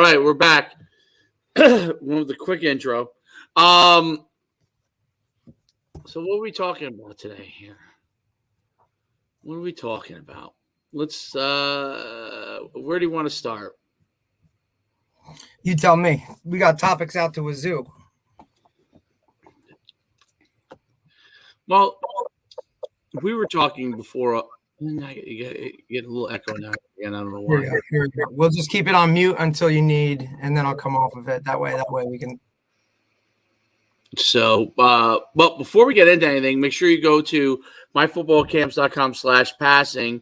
right, we're back. With the quick intro. So what are we talking about today here? What are we talking about? Let's where do you want to start? You tell me. We got topics out to wazoo. Well, we were talking before. You get a little echo now. Again, I don't know why. Here we go. We'll just keep it on mute until you need, and then I'll come off of it. That way we can. So, but before we get into anything, make sure you go to myfootballcamps.com/passing.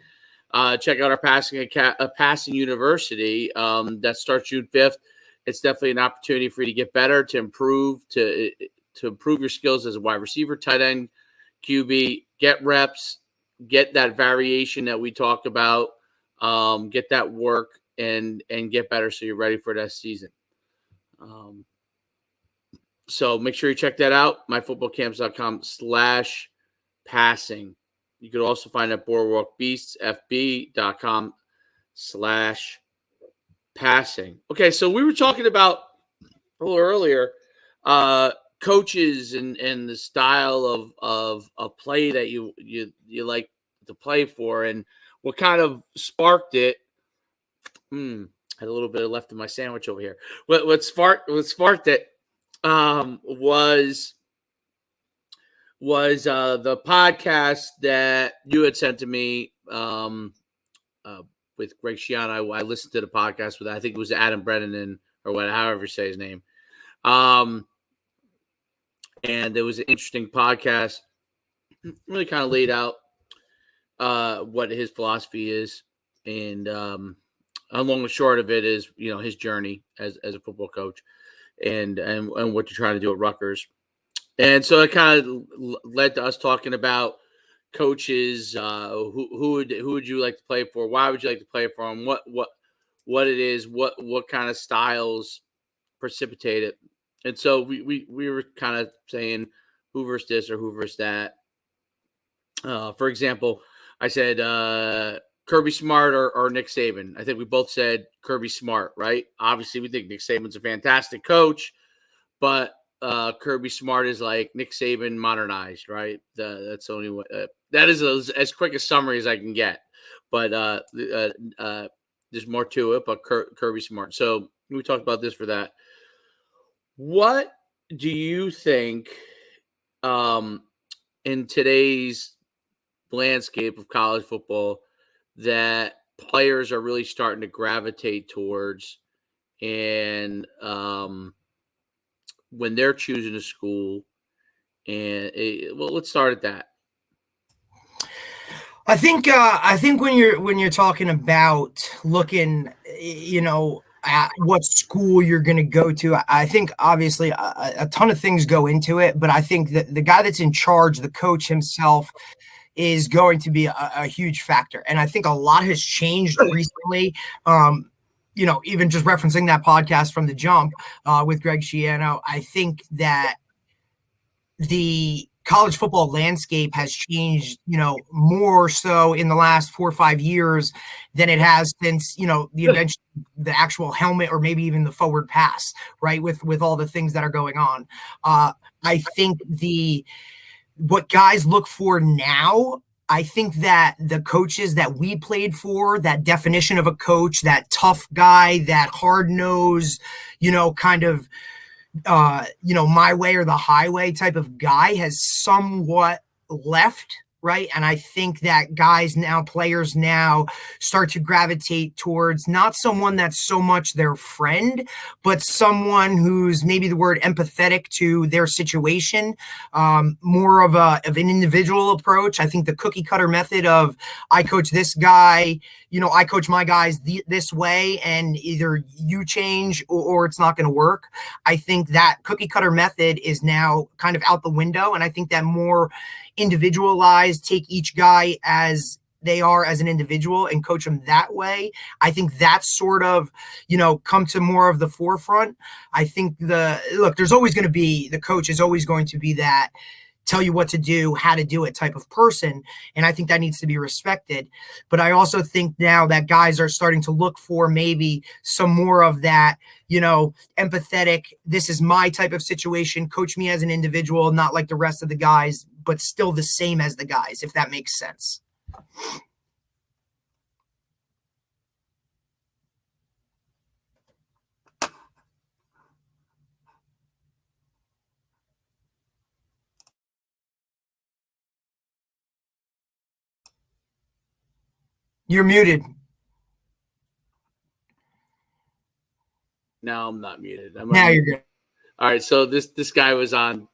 Check out our passing university that starts June 5th. It's definitely an opportunity for you to get better, to improve your skills as a wide receiver, tight end, QB, get reps, get that variation that we talk about, get that work and get better so you're ready for that season. So make sure you check that out, myfootballcamps.com/passing. You could also find it at boardwalkbeastsfb.com/passing. Okay, so we were talking about a little earlier coaches and the style of play that you like to play for, and what kind of sparked it. Had a little bit left in my sandwich over here. What sparked it was the podcast that you had sent to me with Greg Schuman. I listened to the podcast with, I think it was Adam Brennan or whatever, however you say his name. And it was an interesting podcast. Really kind of laid out what his philosophy is, and long and short of it is, his journey as a football coach, and what you're trying to do at Rutgers. And so it kind of led to us talking about coaches. Who would you like to play for? Why would you like to play for them? What it is? What kind of styles precipitate it? And so we were kind of saying who versus this or who versus that. For example, I said Kirby Smart or Nick Saban. I think we both said Kirby Smart, right? Obviously, we think Nick Saban's a fantastic coach, but Kirby Smart is like Nick Saban modernized, right? That's the only way. That is as quick a summary as I can get, but there's more to it. But Kirby Smart. So we talked about this for that. What do you think in today's landscape of college football that players are really starting to gravitate towards, and when they're choosing a school? And let's start at that. I think when you're talking about looking, at what school you're going to go to, I think obviously a ton of things go into it, but I think that the guy that's in charge, the coach himself, is going to be a huge factor. And I think a lot has changed recently. Even just referencing that podcast from the jump with Greg Schiano, I think that the college football landscape has changed, more so in the last 4 or 5 years than it has since, the actual helmet or maybe even the forward pass, right? With all the things that are going on. I think what guys look for now, I think that the coaches that we played for, that definition of a coach, that tough guy, that hard-nosed, kind of, my way or the highway type of guy has somewhat left, right? And I think that players now start to gravitate towards not someone that's so much their friend, but someone who's maybe the word empathetic to their situation, more of an individual approach. I think the cookie cutter method of I coach this guy, I coach my guys this way, and either you change or it's not going to work. I think that cookie cutter method is now kind of out the window. And I think that more individualized, take each guy as they are as an individual and coach them that way. I think that's sort of, come to more of the forefront. I think there's always going to be, the coach is always going to be that tell you what to do, how to do it type of person. And I think that needs to be respected. But I also think now that guys are starting to look for maybe some more of that, empathetic, this is my type of situation, coach me as an individual, not like the rest of the guys, but still the same as the guys, if that makes sense. You're muted. No, I'm not muted. Now you're good. All right. So this guy was on,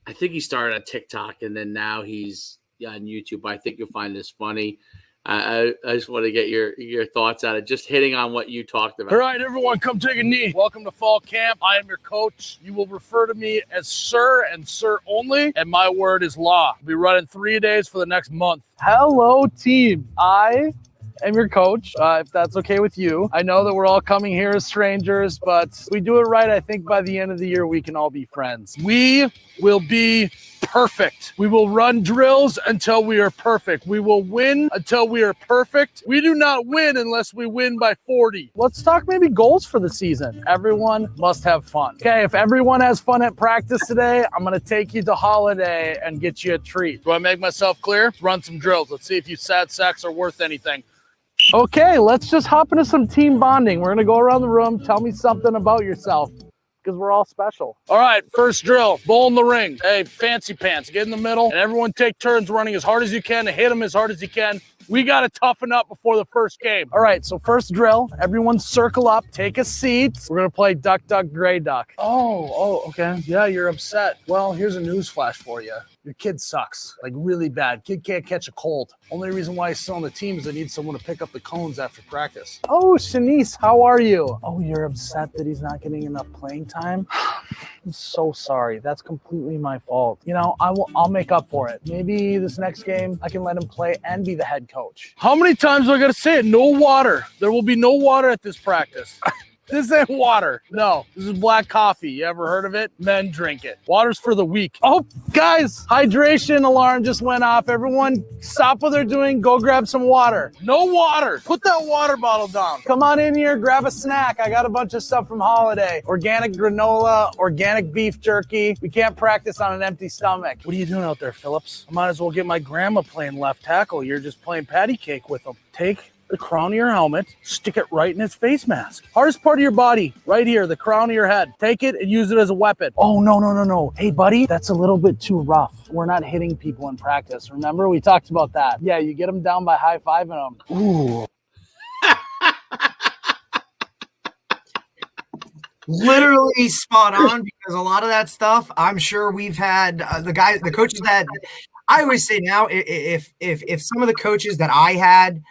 I think he started on TikTok and then now he's on YouTube. I think you'll find this funny. I just want to get your thoughts on it. Just hitting on what you talked about. All right, everyone, come take a knee. Welcome to fall camp. I am your coach. You will refer to me as sir and sir only, and my word is law. I'll be running 3 days for the next month. Hello, team. I am your coach, if that's okay with you. I know that we're all coming here as strangers, but if we do it right, I think by the end of the year, we can all be friends. We will be perfect. We will run drills until we are perfect. We will win until we are perfect. We do not win unless we win by 40. Let's talk maybe goals for the season. Everyone must have fun. Okay, if everyone has fun at practice today, I'm going to take you to Holiday and get you a treat. Do I make myself clear? Let's run some drills. Let's see if you sad sacks are worth anything. Okay, let's just hop into some team bonding. We're going to go around the room. Tell me something about yourself, because we're all special. All right, first drill, bowl in the ring. Hey, fancy pants, get in the middle, and everyone take turns running as hard as you can and hit them as hard as you can. We got to toughen up before the first game. All right, so first drill, everyone circle up, take a seat. We're going to play duck, duck, gray duck. Oh, okay. Yeah, you're upset. Well, here's a news flash for you. Your kid sucks, like really bad. Kid can't catch a cold. Only reason why he's still on the team is they need someone to pick up the cones after practice. Oh, Shanice, how are you? Oh, you're upset that he's not getting enough playing time? I'm so sorry. That's completely my fault. I'll make up for it. Maybe this next game I can let him play and be the head coach. How many times do I gotta say it? No water. There will be no water at this practice. This ain't water. No, this is black coffee. You ever heard of it? Men drink it. Water's for the weak. Oh, guys, hydration alarm just went off. Everyone stop what they're doing. Go grab some water. No water. Put that water bottle down. Come on in here. Grab a snack. I got a bunch of stuff from Holiday. Organic granola, organic beef jerky. We can't practice on an empty stomach. What are you doing out there, Phillips? I might as well get my grandma playing left tackle. You're just playing patty cake with them. Take the crown of your helmet, stick it right in his face mask. Hardest part of your body, right here, the crown of your head. Take it and use it as a weapon. Oh, no. Hey, buddy, that's a little bit too rough. We're not hitting people in practice. Remember, we talked about that. Yeah, you get them down by high-fiving them. Ooh. Literally spot on, because a lot of that stuff, I'm sure we've had the coaches that I always say now, if some of the coaches that I had,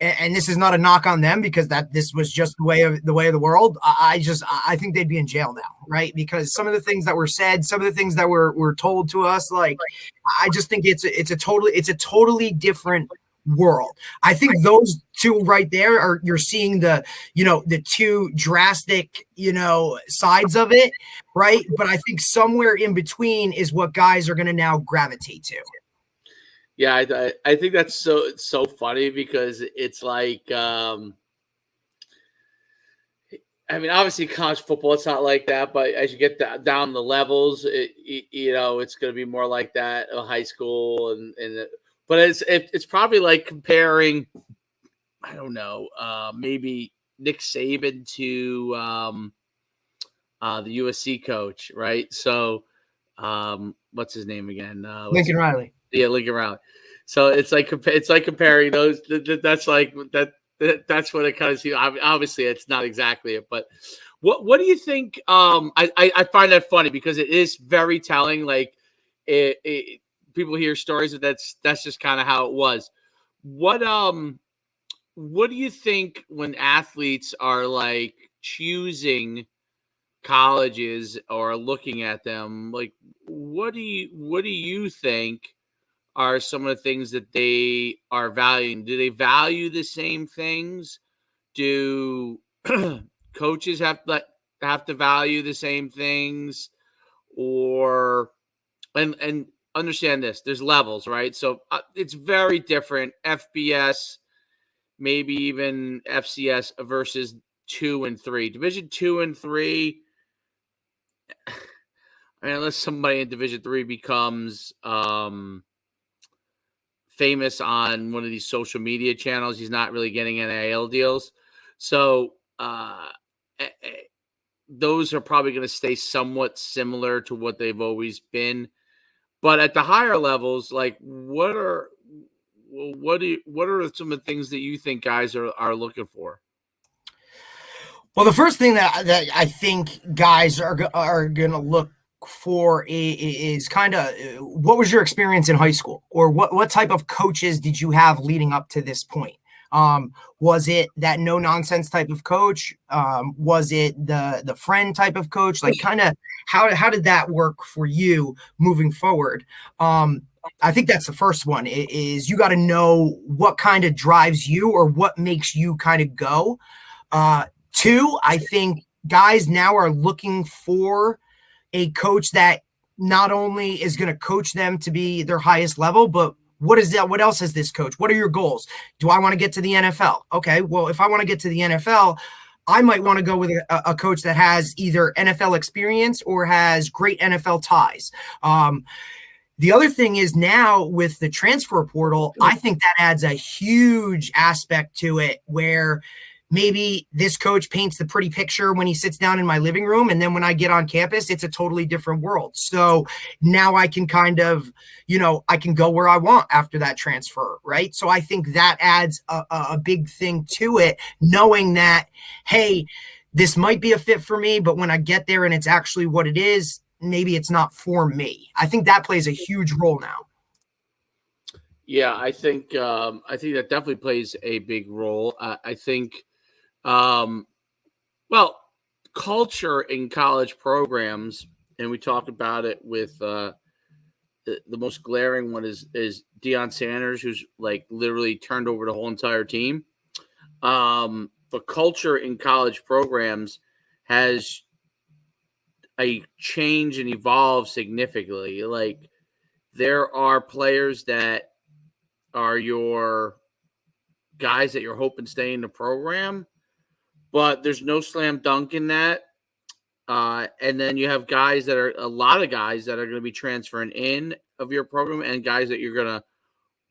and this is not a knock on them because this was just the way of the world. I think they'd be in jail now, right? Because some of the things that were said, some of the things that were told to us, like, I just think it's a totally different world. I think those two right there are, you're seeing the two drastic, sides of it, right? But I think somewhere in between is what guys are going to now gravitate to. Yeah, I think that's so funny because it's like, I mean, obviously college football, it's not like that, but as you get down the levels, it's going to be more like that in high school, but it's probably like comparing, I don't know, maybe Nick Saban to the USC coach, right? So, what's his name again? Lincoln Riley. Yeah, Lincoln Riley. So it's like comparing those. That's like that. That's what it kind of seems. Obviously, it's not exactly it, but what do you think? I find that funny because it is very telling. Like people hear stories of that's just kind of how it was. What do you think when athletes are like choosing colleges or looking at them? Like, what do you think are some of the things that they are valuing? Do they value the same things? Do coaches have to value the same things? Or and understand this. There's levels, right? So it's very different. FBS, maybe even FCS versus 2 and 3. Division 2 and 3. I mean, unless somebody in Division 3 becomes famous on one of these social media channels, he's not really getting NIL deals. So those are probably going to stay somewhat similar to what they've always been. But at the higher levels, like what are some of the things that you think guys are looking for? Well, the first thing that I think guys are going to look for is kind of what was your experience in high school, or what type of coaches did you have leading up to this point? Was it that no nonsense type of coach? Was it the friend type of coach? Like kind of how did that work for you moving forward? I think that's the first one is you got to know what kind of drives you or what makes you kind of go. Two, I think guys now are looking for a coach that not only is going to coach them to be their highest level, but what is that? What else is this coach? What are your goals? Do I want to get to the NFL? Okay, well, if I want to get to the NFL, I might want to go with a coach that has either NFL experience or has great NFL ties. The other thing is now with the transfer portal, I think that adds a huge aspect to it where maybe this coach paints the pretty picture when he sits down in my living room, and then when I get on campus, it's a totally different world. So now I can kind of, I can go where I want after that transfer, right? So I think that adds a big thing to it, knowing that, hey, this might be a fit for me, but when I get there and it's actually what it is, maybe it's not for me. I think that plays a huge role now. Yeah, I think that definitely plays a big role. I think, well, culture in college programs, and we talk about it with the most glaring one is Deion Sanders, who's like literally turned over the whole entire team. But culture in college programs has a change and evolve significantly. Like there are players that are your guys that you're hoping stay in the program, but there's no slam dunk in that. And then you have a lot of guys that are going to be transferring in of your program and guys that you're going to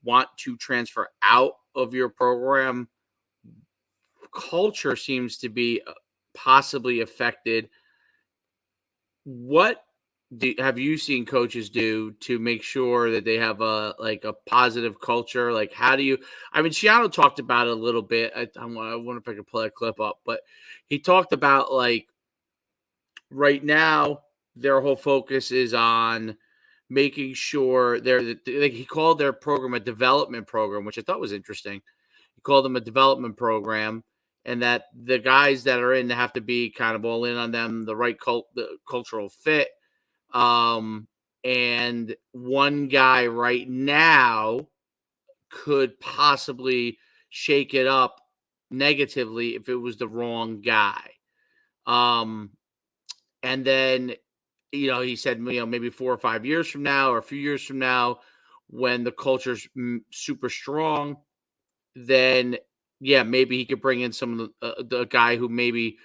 want to transfer out of your program. Culture seems to be possibly affected. What have you seen coaches do to make sure that they have a positive culture? Like, how do you? I mean, Shiano talked about it a little bit. I wonder if I could pull that clip up, but he talked about like right now their whole focus is on making sure he called their program a development program, which I thought was interesting. He called them a development program. And that the guys that are in have to be kind of all in on them, the right the cultural fit. And one guy right now could possibly shake it up negatively if it was the wrong guy. And then, he said, maybe 4 or 5 years from now or a few years from now, when the culture's super strong, then yeah, maybe he could bring in some of the guy who maybe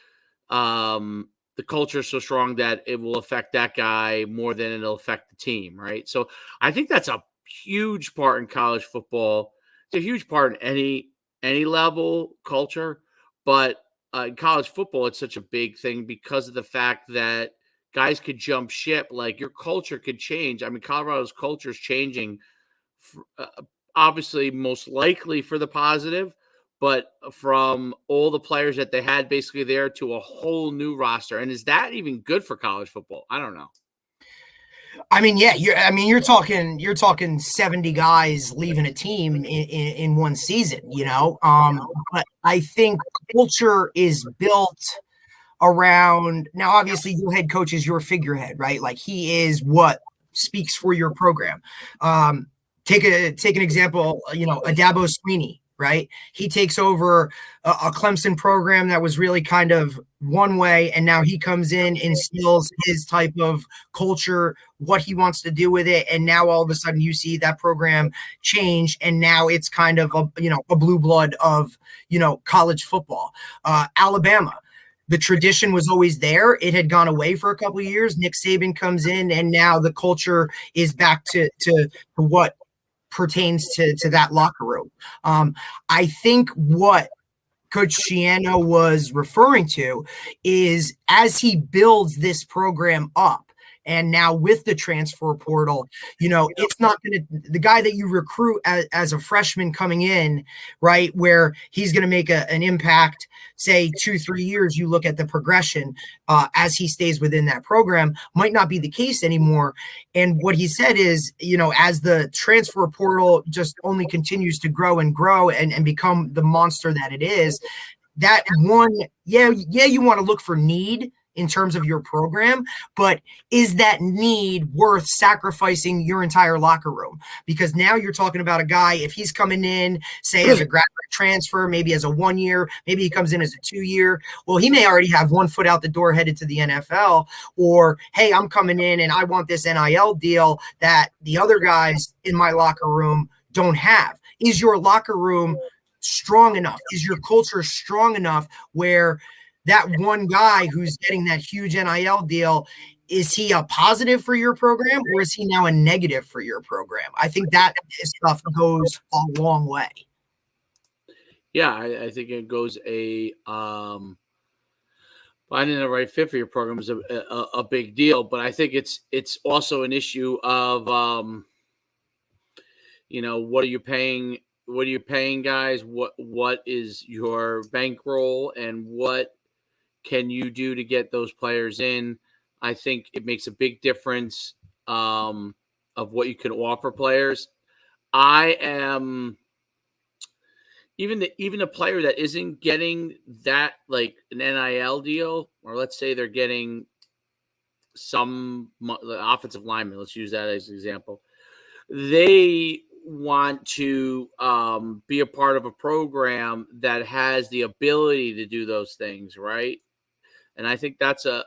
the culture is so strong that it will affect that guy more than it'll affect the team, right? So I think that's a huge part in college football. It's a huge part in any level culture, but in college football, it's such a big thing because of the fact that guys could jump ship. Like your culture could change. I mean, Colorado's culture is changing, obviously, most likely for the positive. But from all the players that they had basically there to a whole new roster. And is that even good for college football? I don't know. I mean, yeah, you're talking 70 guys leaving a team in one season, but I think culture is built around now, obviously your head coach is your figurehead, right? Like he is what speaks for your program. Take an example, Adabo Sweeney. right? He takes over a Clemson program that was really kind of one way, and now he comes in, instills his type of culture, what he wants to do with it, and now all of a sudden you see that program change, and now it's kind of a blue blood of college football. Alabama. The tradition was always there. It had gone away for a couple of years. Nick Saban comes in, and now the culture is back to what pertains to that locker room. I think what Coach Schiano was referring to is as he builds this program up, and now with the transfer portal, it's not going to, the guy that you recruit as a freshman coming in, right, where he's going to make an impact, say 2-3 years, you look at the progression as he stays within that program, might not be the case anymore. And what he said is, as the transfer portal just only continues to grow and grow and become the monster that it is, that one, you want to look for need in terms of your program, but is that need worth sacrificing your entire locker room? Because now you're talking about a guy, if he's coming in, say as a graduate transfer, maybe as a 1 year, maybe he comes in as a 2 year, well, he may already have 1 foot out the door headed to the NFL, or, hey, I'm coming in and I want this NIL deal that the other guys in my locker room don't have. Is your locker room strong enough? Is your culture strong enough where that one guy who's getting that huge NIL deal, is he a positive for your program, or is he now a negative for your program? I think that stuff goes a long way. Yeah, I think it goes finding the right fit for your program is a big deal, but I think it's also an issue of what are you paying? What are you paying guys? What is your bankroll, and what can you do to get those players in? I think it makes a big difference of what you can offer players. I am even a player that isn't getting that, like an NIL deal, or let's say they're getting some offensive lineman. Let's use that as an example. They want to be a part of a program that has the ability to do those things, right? And I think that's a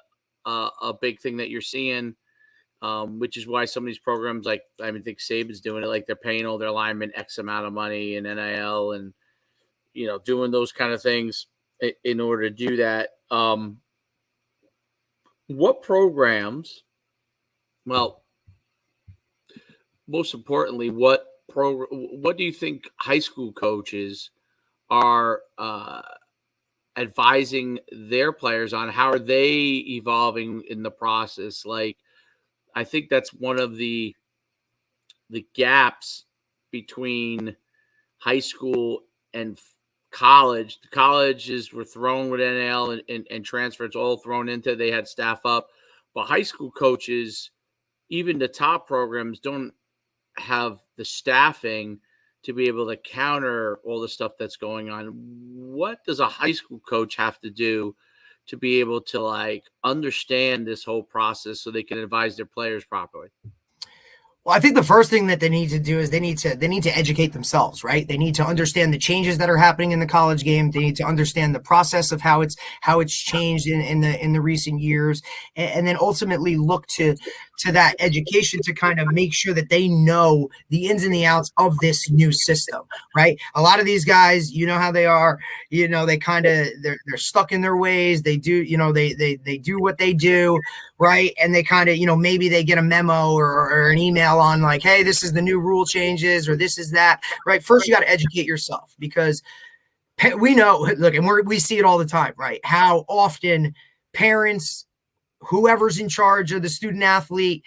big thing that you're seeing, which is why some of these programs, like I think Saban's doing it, like they're paying all their linemen X amount of money in NIL and, doing those kind of things in order to do that. What programs, well, most importantly, what do you think high school coaches are advising their players on? How are they evolving in the process? Like, I think that's one of the gaps between high school and college. The colleges were thrown with NIL and transfer. It's all thrown into, they had staff up, but high school coaches, even the top programs, don't have the staffing to be able to counter all the stuff that's going on. What does a high school coach have to do to be able to understand this whole process so they can advise their players properly? Well, I think the first thing that they need to do is they need to educate themselves, right? They need to understand the changes that are happening in the college game. They need to understand the process of how it's changed in the recent years, and then ultimately look to that education to kind of make sure that they know the ins and the outs of this new system, right? A lot of these guys, how they are, they kind of they're stuck in their ways. They do, they do what they do, right? And they kind of, maybe they get a memo or an email on like, hey, this is the new rule changes, or this is that, right? First, you got to educate yourself, because we know, look, and we see it all the time, right? How often parents, whoever's in charge of the student athlete,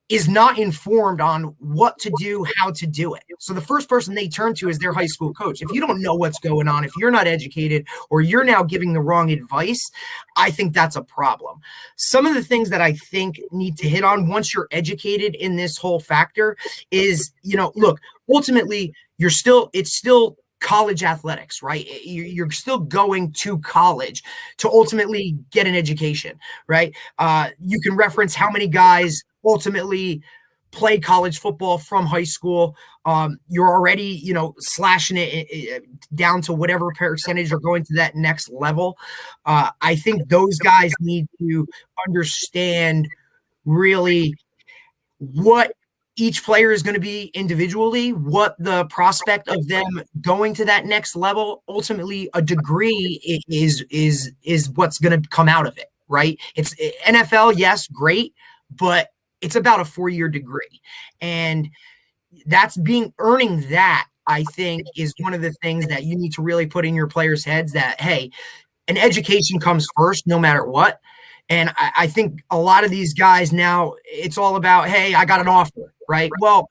is not informed on what to do, how to do it. So the first person they turn to is their high school coach. If you don't know what's going on, if you're not educated, or you're now giving the wrong advice, I think that's a problem. Some of the things that I think need to hit on once you're educated in this whole factor is, look, ultimately it's still college athletics, right? You're still going to college to ultimately get an education, right? You can reference how many guys ultimately play college football from high school. You're already, slashing it down to whatever percentage are going to that next level. I think those guys need to understand really what each player is going to be individually, what the prospect of them going to that next level. Ultimately, a degree is what's going to come out of it, right? It's NFL, yes, great, but it's about a 4-year degree, and earning that, I think, is one of the things that you need to really put in your players' heads, that hey, an education comes first, no matter what. And I think a lot of these guys now, it's all about, hey, I got an offer, right? Well,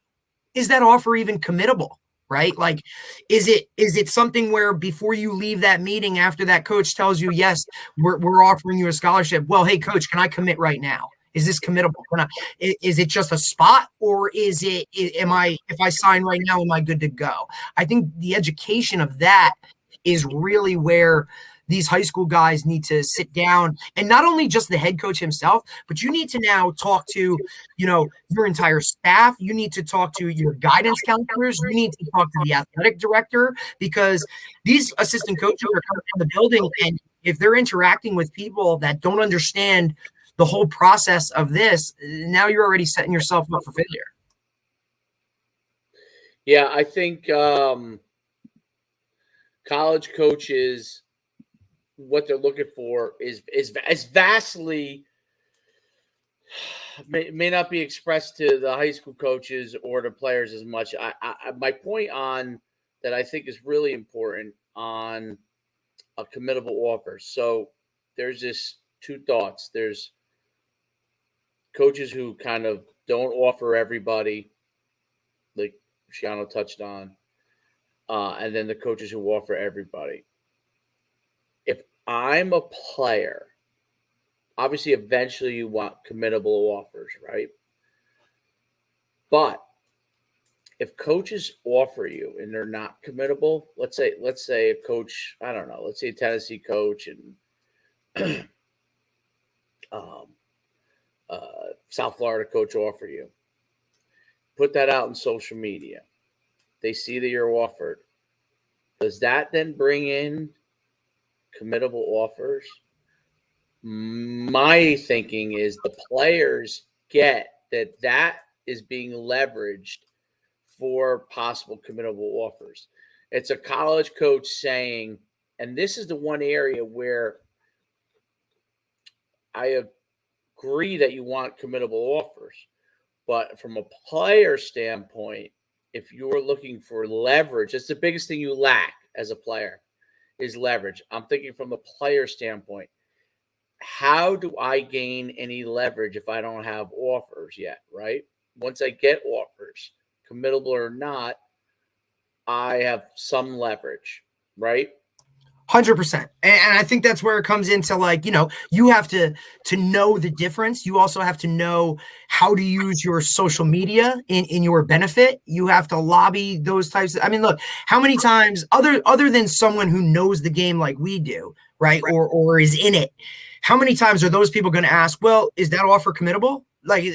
is that offer even committable, right? Like, is it something where before you leave that meeting, after that coach tells you, yes, we're offering you a scholarship, well, hey, coach, can I commit right now? Is this committable? Is it just a spot, or if I sign right now, am I good to go? I think the education of that is really where these high school guys need to sit down, and not only just the head coach himself, but you need to now talk to, your entire staff. You need to talk to your guidance counselors. You need to talk to the athletic director, because these assistant coaches are coming in the building, and if they're interacting with people that don't understand the whole process of this, now you're already setting yourself up for failure. Yeah, I think college coaches, what they're looking for is vastly may not be expressed to the high school coaches or the players as much. My point on that I think is really important on a committable offer. So there's just two thoughts. There's coaches who kind of don't offer everybody, like Shiano touched on, and then the coaches who offer everybody. If I'm a player, obviously eventually you want committable offers, right? But if coaches offer you and they're not committable, let's say a coach, I don't know, let's say a Tennessee coach and South Florida coach offer you, put that out in social media. They see that you're offered. Does that then bring in committable offers? My thinking is the players get that is being leveraged for possible committable offers. It's a college coach saying, and this is the one area where I agree that you want committable offers, but from a player standpoint, if you're looking for leverage, that's the biggest thing you lack as a player is leverage. I'm thinking from a player standpoint. How do I gain any leverage if I don't have offers yet, right? Once I get offers, committable or not, I have some leverage, right? 100%. And I think that's where it comes into, like, you have to know the difference. You also have to know how to use your social media in your benefit. You have to lobby those types of, look, how many times other than someone who knows the game like we do, right? Or is in it, how many times are those people going to ask, well, is that offer committable? Like,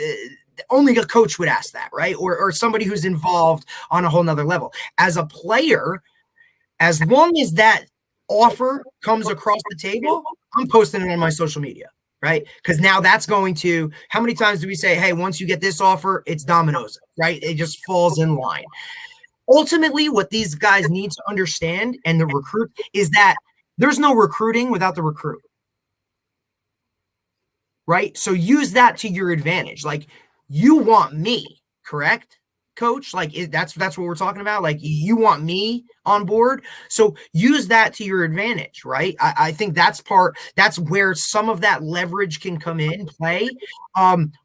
only a coach would ask that, right? Or somebody who's involved on a whole nother level. As a player, as long as that offer comes across the table, I'm posting it on my social media, right? Because now that's going to, how many times do we say, hey, once you get this offer, it's dominoes, right? It just falls in line. Ultimately, what these guys need to understand, and the recruit, is that there's no recruiting without the recruit, right? So use that to your advantage. Like, you want me, correct, coach? Like, that's what we're talking about. Like, you want me on board, so use that to your advantage, right? I think that's where some of that leverage can come in play.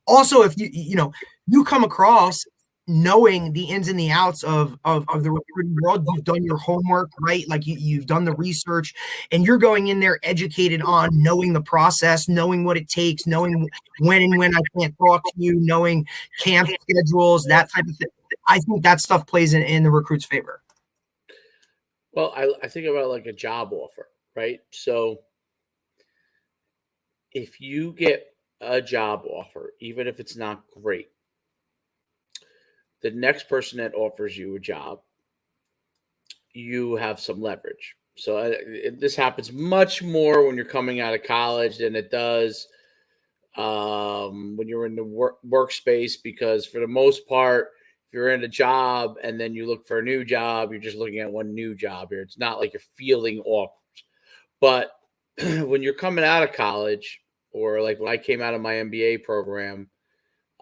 Also, if you come across knowing the ins and the outs of the recruiting world, you've done your homework, right? Like, you've done the research, and you're going in there educated on knowing the process, knowing what it takes, knowing when I can't talk to you, knowing camp schedules, that type of thing. I think that stuff plays in the recruit's favor. Well, I think about like a job offer, right? So if you get a job offer, even if it's not great, the next person that offers you a job, you have some leverage. So this happens much more when you're coming out of college than it does when you're in the workspace, because for the most part, if you're in a job and then you look for a new job, you're just looking at one new job here. It's not like you're fielding offers. But when you're coming out of college, or like when I came out of my MBA program,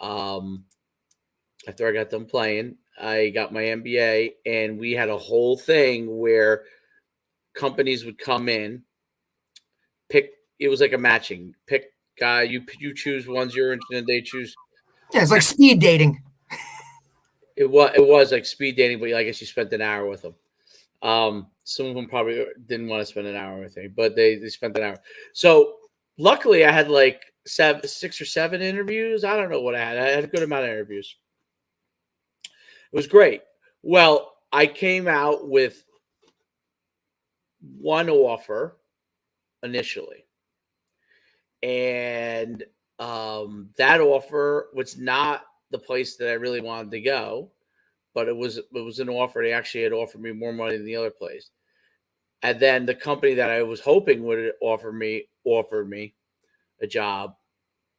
after I got done playing, I got my MBA, and we had a whole thing where companies would come in, pick. It was like a matching pick guy. You choose ones you're interested in. They choose. Yeah, it's like speed dating. It was like speed dating, but I guess you spent an hour with them. Some of them probably didn't want to spend an hour with me, but they spent an hour. So luckily, I had like 6 or 7 interviews. I don't know what I had. I had a good amount of interviews. It was great. Well, I came out with one offer initially, and that offer was not the place that I really wanted to go, but it was an offer. They actually had offered me more money than the other place, and then the company that I was hoping would offered me a job,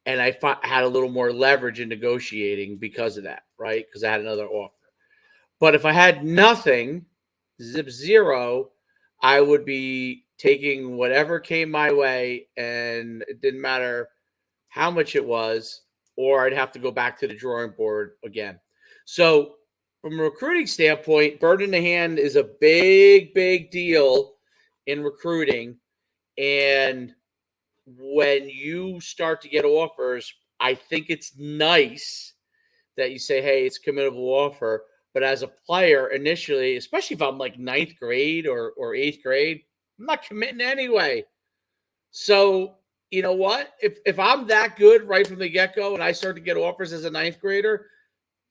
and I had a little more leverage in negotiating because of that, right? Because I had another offer. But if I had nothing, zero, I would be taking whatever came my way, and it didn't matter how much it was, or I'd have to go back to the drawing board again. So from a recruiting standpoint, bird in the hand is a big, big deal in recruiting. And when you start to get offers, I think it's nice that you say, hey, it's a committable offer. But as a player, initially, especially if I'm like 9th grade or 8th grade, I'm not committing anyway. So you know what? If I'm that good right from the get-go and I start to get offers as a 9th grader,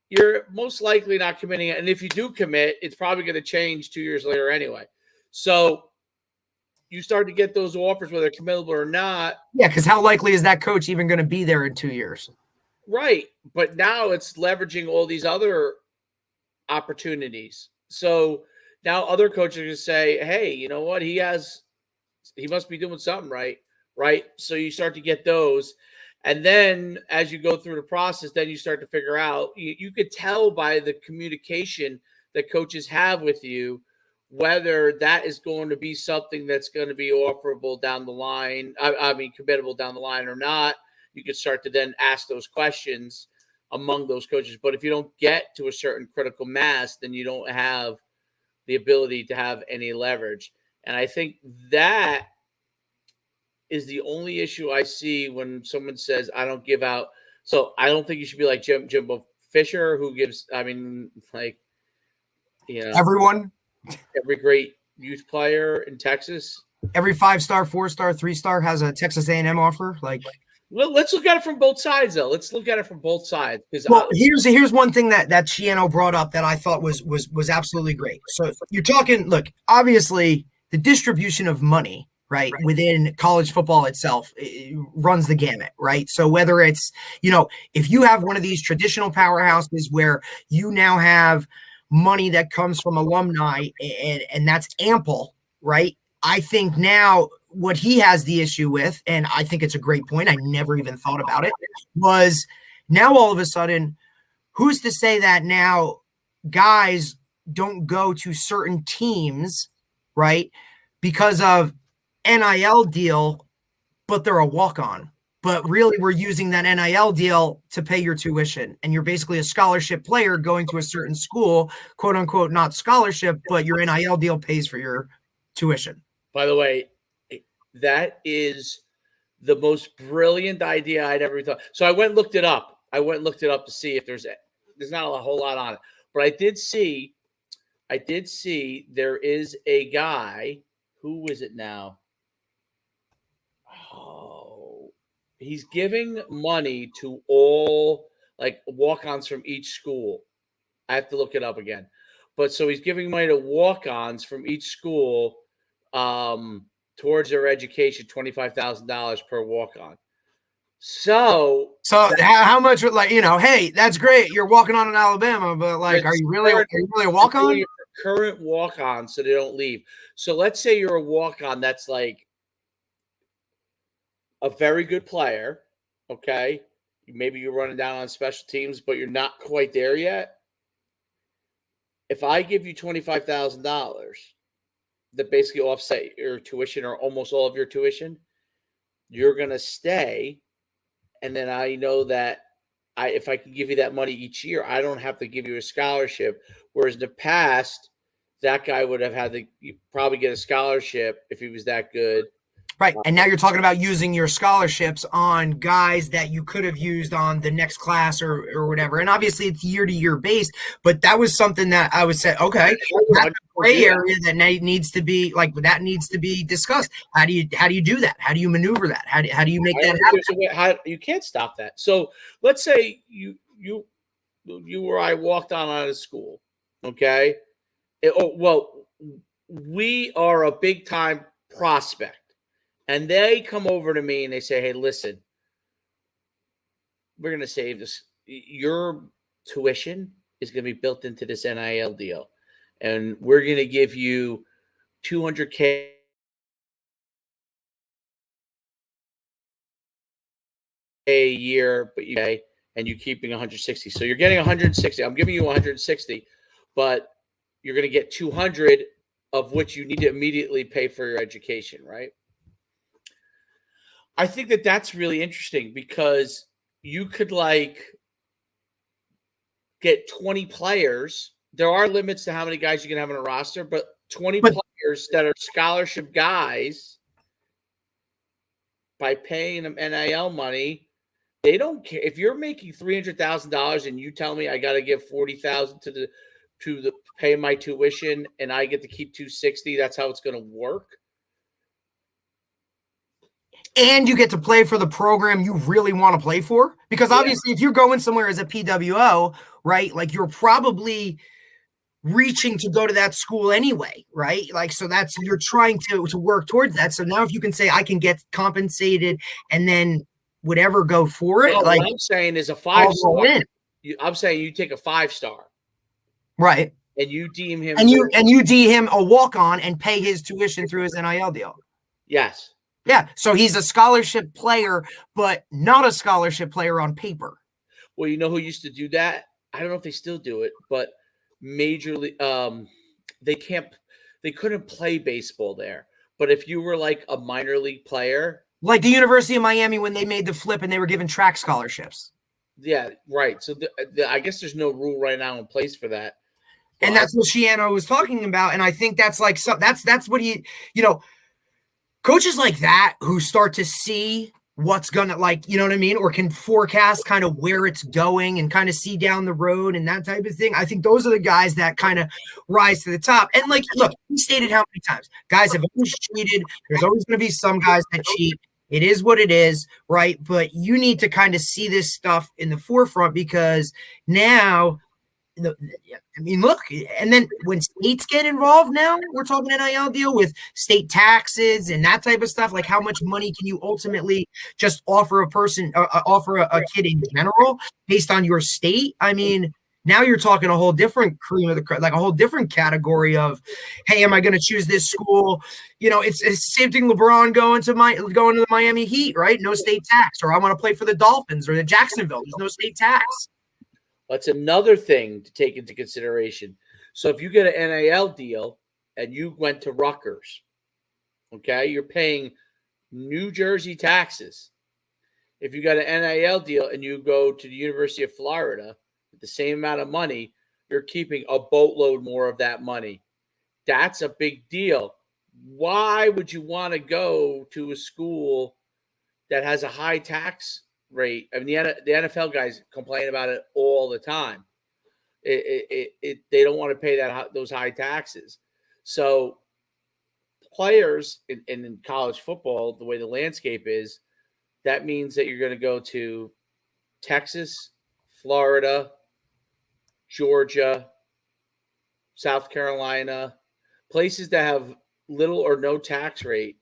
you're most likely not committing it. And if you do commit, it's probably going to change 2 years later anyway. So you start to get those offers, whether they're committable or not. Yeah, because how likely is that coach even going to be there in 2 years? Right. But now it's leveraging all these other opportunities. So now other coaches are going to say, hey, you know what? He must be doing something right. Right. So you start to get those. And then as you go through the process, then you start to figure out, you could tell by the communication that coaches have with you, whether that is going to be something that's going to be offerable down the line. I mean, committable down the line or not. You could start to then ask those questions among those coaches. But if you don't get to a certain critical mass, then you don't have the ability to have any leverage. And I think that is the only issue I see when someone says, I don't give out. So I don't think you should be like Jimbo Fisher, who gives, every great youth player in Texas. Every 5-star, 4-star, 3-star has a Texas A&M offer. Well, let's look at it from both sides, though. Let's look at it from both sides. Well, here's one thing that Chiano brought up that I thought was absolutely great. So you're talking, look, obviously the distribution of money, right, within college football itself, it runs the gamut, right? So whether it's, if you have one of these traditional powerhouses where you now have money that comes from alumni and that's ample, right? I think now what he has the issue with, and I think it's a great point, I never even thought about it, was now all of a sudden, who's to say that now guys don't go to certain teams, right, because of NIL deal, but they're a walk-on. But really, we're using that NIL deal to pay your tuition. And you're basically a scholarship player going to a certain school, quote unquote, not scholarship, but your NIL deal pays for your tuition. By the way, that is the most brilliant idea I'd ever thought. So I went and looked it up. To see if there's not a whole lot on it. But I did see there is a guy. Who is it now? Oh, he's giving money to all like walk-ons from each school. I have to look it up again. But so he's giving money to walk-ons from each school towards their education, $25,000 per walk-on. So how much would, like, hey, that's great, you're walking on in Alabama, but like, are you really a walk on? Current walk on, so they don't leave. So let's say you're a walk on that's like a very good player. Okay, maybe you're running down on special teams, but you're not quite there yet. If I give you $25,000 that basically offset your tuition or almost all of your tuition, you're gonna stay, and then I know that if I can give you that money each year, I don't have to give you a scholarship. Whereas in the past, that guy would have had to probably get a scholarship if he was that good. Right. And now you're talking about using your scholarships on guys that you could have used on the next class or whatever. And obviously it's year to year based, but that was something that I would say, okay, that's a gray area that needs to be discussed. How do you do that? How do you maneuver that? How do you make that happen? You can't stop that. So let's say you or I walked on out of school. Okay. We are a big time prospect. And they come over to me and they say, hey, listen, we're going to save this. Your tuition is going to be built into this NIL deal. And we're going to give you $200K a year, but and you're keeping 160. So you're getting 160. I'm giving you 160, but you're going to get 200 of which you need to immediately pay for your education, right? I think that that's really interesting because you could get 20 players. There are limits to how many guys you can have on a roster, but 20 players that are scholarship guys, by paying them NIL money, they don't care. If you're making $300,000 and you tell me I got to give $40,000 to pay my tuition and I get to keep 260, that's how it's going to work. And you get to play for the program you really want to play for. Because obviously, if you're going somewhere as a PWO, right, like you're probably reaching to go to that school anyway, right? Like, so you're trying to work towards that. So now if you can say I can get compensated and then whatever, go for it. What I'm saying is a 5-star. I'm saying you take a 5-star. Right. And you deem him and you deem him a walk-on and pay his tuition through his NIL deal. Yes. Yeah, so he's a scholarship player, but not a scholarship player on paper. Well, you know who used to do that? I don't know if they still do it, but majorly, they couldn't play baseball there. But if you were like a minor league player, like the University of Miami when they made the flip and they were given track scholarships. Yeah, right. So I guess there's no rule right now in place for that. But and that's what Shiano was talking about. And I think that's like that's what he, coaches like that who start to see what's gonna, like, you know what I mean, or can forecast kind of where it's going and kind of see down the road and that type of thing. I think those are the guys that kind of rise to the top. And like, look, he stated how many times guys have always cheated. There's always going to be some guys that cheat. It is what it is, right? But you need to kind of see this stuff in the forefront because now, I mean, look, and then when states get involved now, we're talking NIL deal with state taxes and that type of stuff. Like, how much money can you ultimately just offer a person, offer a kid in general based on your state? I mean, now you're talking a whole different cream of the crop, like a whole different category of, hey, am I going to choose this school? It's the same thing. LeBron going to the Miami Heat, right? No state tax. Or I want to play for the Dolphins or the Jacksonville. There's no state tax. That's another thing to take into consideration. So if you get an NIL deal and you went to Rutgers, okay, you're paying New Jersey taxes. If you got an NIL deal and you go to the University of Florida with the same amount of money, you're keeping a boatload more of that money. That's a big deal. Why would you want to go to a school that has a high tax rate? I mean, the NFL guys complain about it all the time. They don't want to pay those high taxes. So players in college football, the way the landscape is, that means that you're going to go to Texas, Florida, Georgia, South Carolina, places that have little or no tax rate,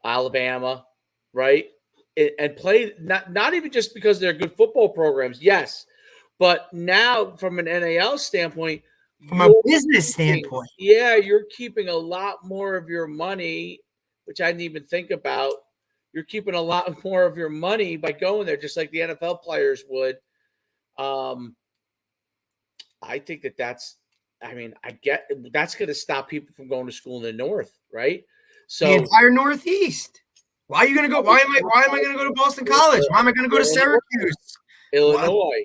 Alabama, right? and play, not even just because they're good football programs, yes, but now from an NAL standpoint, from a business standpoint, you're keeping a lot more of your money, which I didn't even think about. You're keeping a lot more of your money by going there, just like the NFL players would. I think that's going to stop people from going to school in the North, right? So the entire Northeast. Why are you going to go? Why am I going to go to Boston College? Why am I going to go to Syracuse? Illinois.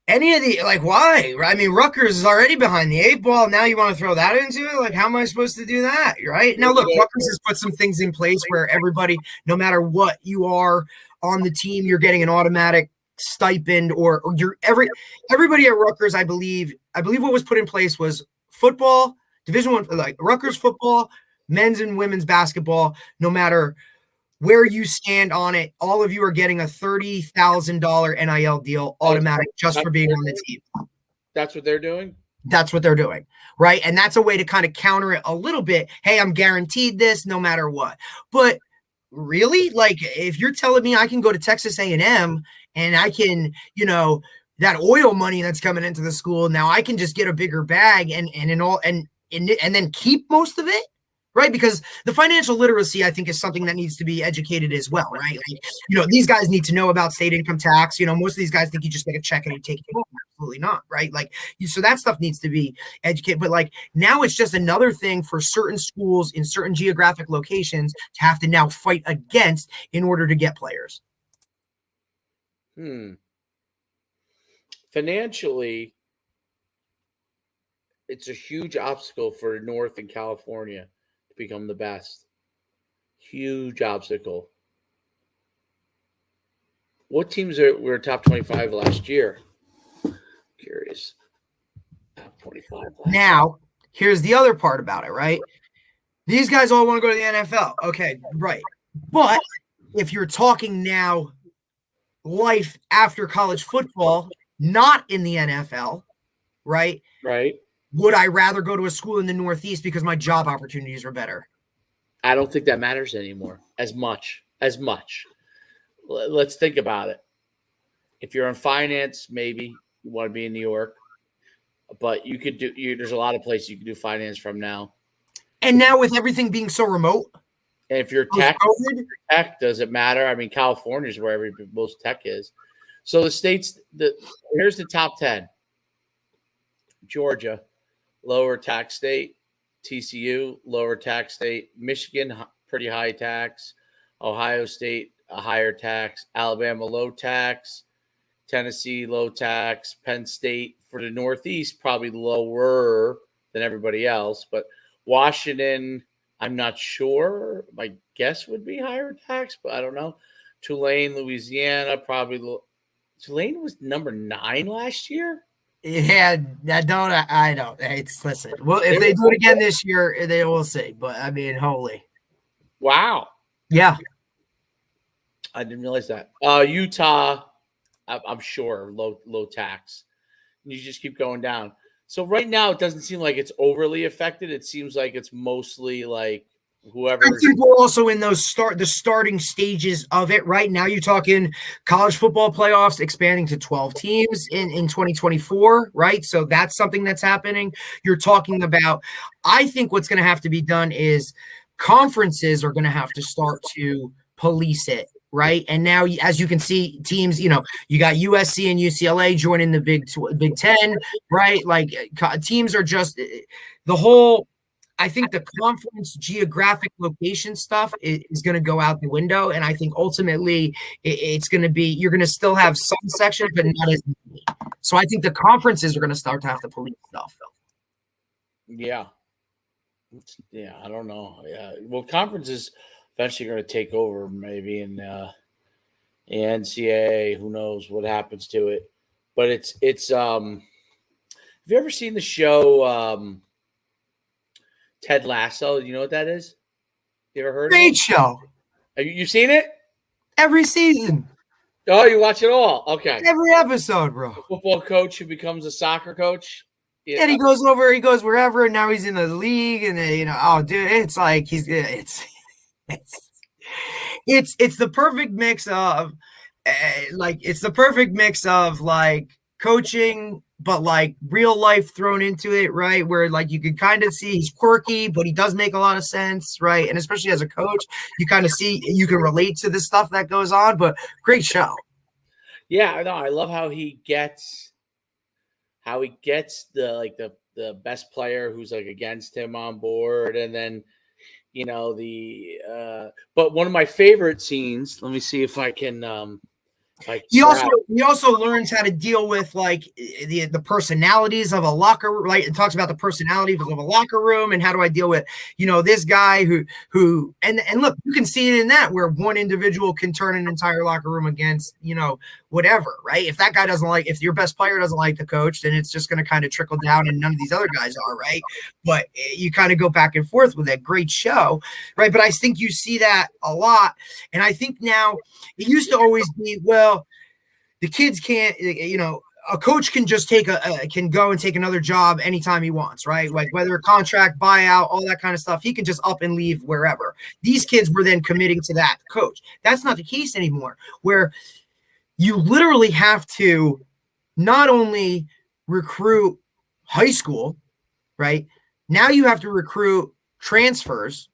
Any of the, like, why? I mean, Rutgers is already behind the 8 ball. Now you want to throw that into it? Like, how am I supposed to do that? Right? Now, look, Rutgers has put some things in place where everybody, no matter what you are on the team, you're getting an automatic stipend, or you're everybody at Rutgers, I believe what was put in place was football, Division I, like Rutgers football, men's and women's basketball, no matter where you stand on it, all of you are getting a $30,000 NIL deal automatic just for being on the team. That's what they're doing? That's what they're doing, right? And that's a way to kind of counter it a little bit. Hey, I'm guaranteed this no matter what. But really, like, if you're telling me I can go to Texas A&M and I can, that oil money that's coming into the school, now I can just get a bigger bag and then keep most of it. Right, because the financial literacy, I think, is something that needs to be educated as well, right? Like, these guys need to know about state income tax. Most of these guys think you just make a check and you take it home. Absolutely not, right? Like, so that stuff needs to be educated. But like now, it's just another thing for certain schools in certain geographic locations to have to now fight against in order to get players. Financially, it's a huge obstacle for North and California to become the best. Huge obstacle. What teams were top 25 last year? Curious. Top 25 last Now, here's the other part about it, right? These guys all want to go to the NFL. Okay, right. But if you're talking now life after college football, not in the NFL, right? Right. Would I rather go to a school in the Northeast because my job opportunities are better? I don't think that matters anymore as much. Let's think about it. If you're in finance, maybe you want to be in New York, but you could do. There's a lot of places you can do finance from now. And now with everything being so remote, and if you're tech, does it matter? I mean, California is where most tech is. So the states. Here's the top 10. Georgia, lower tax state. TCU, lower tax state. Michigan, pretty high tax. Ohio State, a higher tax. Alabama, low tax. Tennessee, low tax. Penn State, for the Northeast, probably lower than everybody else. But Washington, I'm not sure. My guess would be higher tax, but I don't know. Tulane, Louisiana, probably. Tulane was number 9 last year. Yeah, I don't. Listen. Well, if they do it again this year, they will see. But I mean, holy. Wow. Yeah. I didn't realize that. Utah, I'm sure, low tax. You just keep going down. So right now, it doesn't seem like it's overly affected. It seems like it's mostly like whoever. I think we're also in the starting stages of it right now. You're talking college football playoffs expanding to 12 teams in 2024, right? So that's something that's happening. You're talking about, I think what's going to have to be done is conferences are going to have to start to police it, right? And now, as you can see, teams, you got USC and UCLA joining the Big Ten, right? Like teams are just the whole. I think the conference geographic location stuff is going to go out the window. And I think ultimately it's going to be, you're going to still have some sections, but not as many. So I think the conferences are going to start to have to police stuff. Yeah. Yeah. I don't know. Yeah. Well, conferences eventually going to take over maybe in the NCAA. Who knows what happens to it, but it's have you ever seen the show, Ted Lasso? You know what that is? You ever heard Great of it? show. Have you seen it? Every season. Oh, you watch it all? Okay. Every episode, bro. Football coach who becomes a soccer coach. Yeah, he goes wherever, and now he's in the league, and dude, it's like it's the perfect mix of it's the perfect mix of like coaching, but like real life thrown into it, right? Where like you can kind of see he's quirky, but he does make a lot of sense, right? And especially as a coach, you kind of see you can relate to the stuff that goes on. But great show. Yeah, I know. I love how he gets the best player who's like against him on board, and then but one of my favorite scenes. Let me see if I can. He also learns how to deal with like the personalities of a locker room. Like it talks about the personalities of a locker room and how do I deal with this guy who and look, you can see it in that where one individual can turn an entire locker room against whatever, right? If that guy if your best player doesn't like the coach, then it's just going to kind of trickle down, and none of these other guys are, right? But you kind of go back and forth with that great show, right? But I think you see that a lot, and I think now it used to always be the kids can't, a coach can just can go and take another job anytime he wants, right? Like whether a contract, buyout, all that kind of stuff, he can just up and leave wherever. These kids were then committing to that coach. That's not the case anymore, where you literally have to not only recruit high school, right? Now you have to recruit transfers,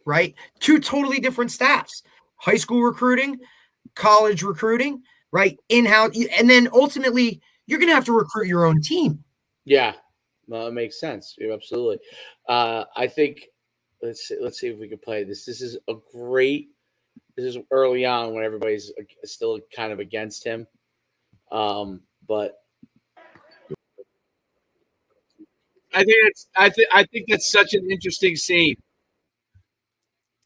right? Two totally different staffs, high school recruiting, college recruiting, right? In-house. And then ultimately you're going to have to recruit your own team. Yeah, no, it makes sense. Absolutely. I think let's see if we can play this. This is early on when everybody's still kind of against him. But I think that's such an interesting scene.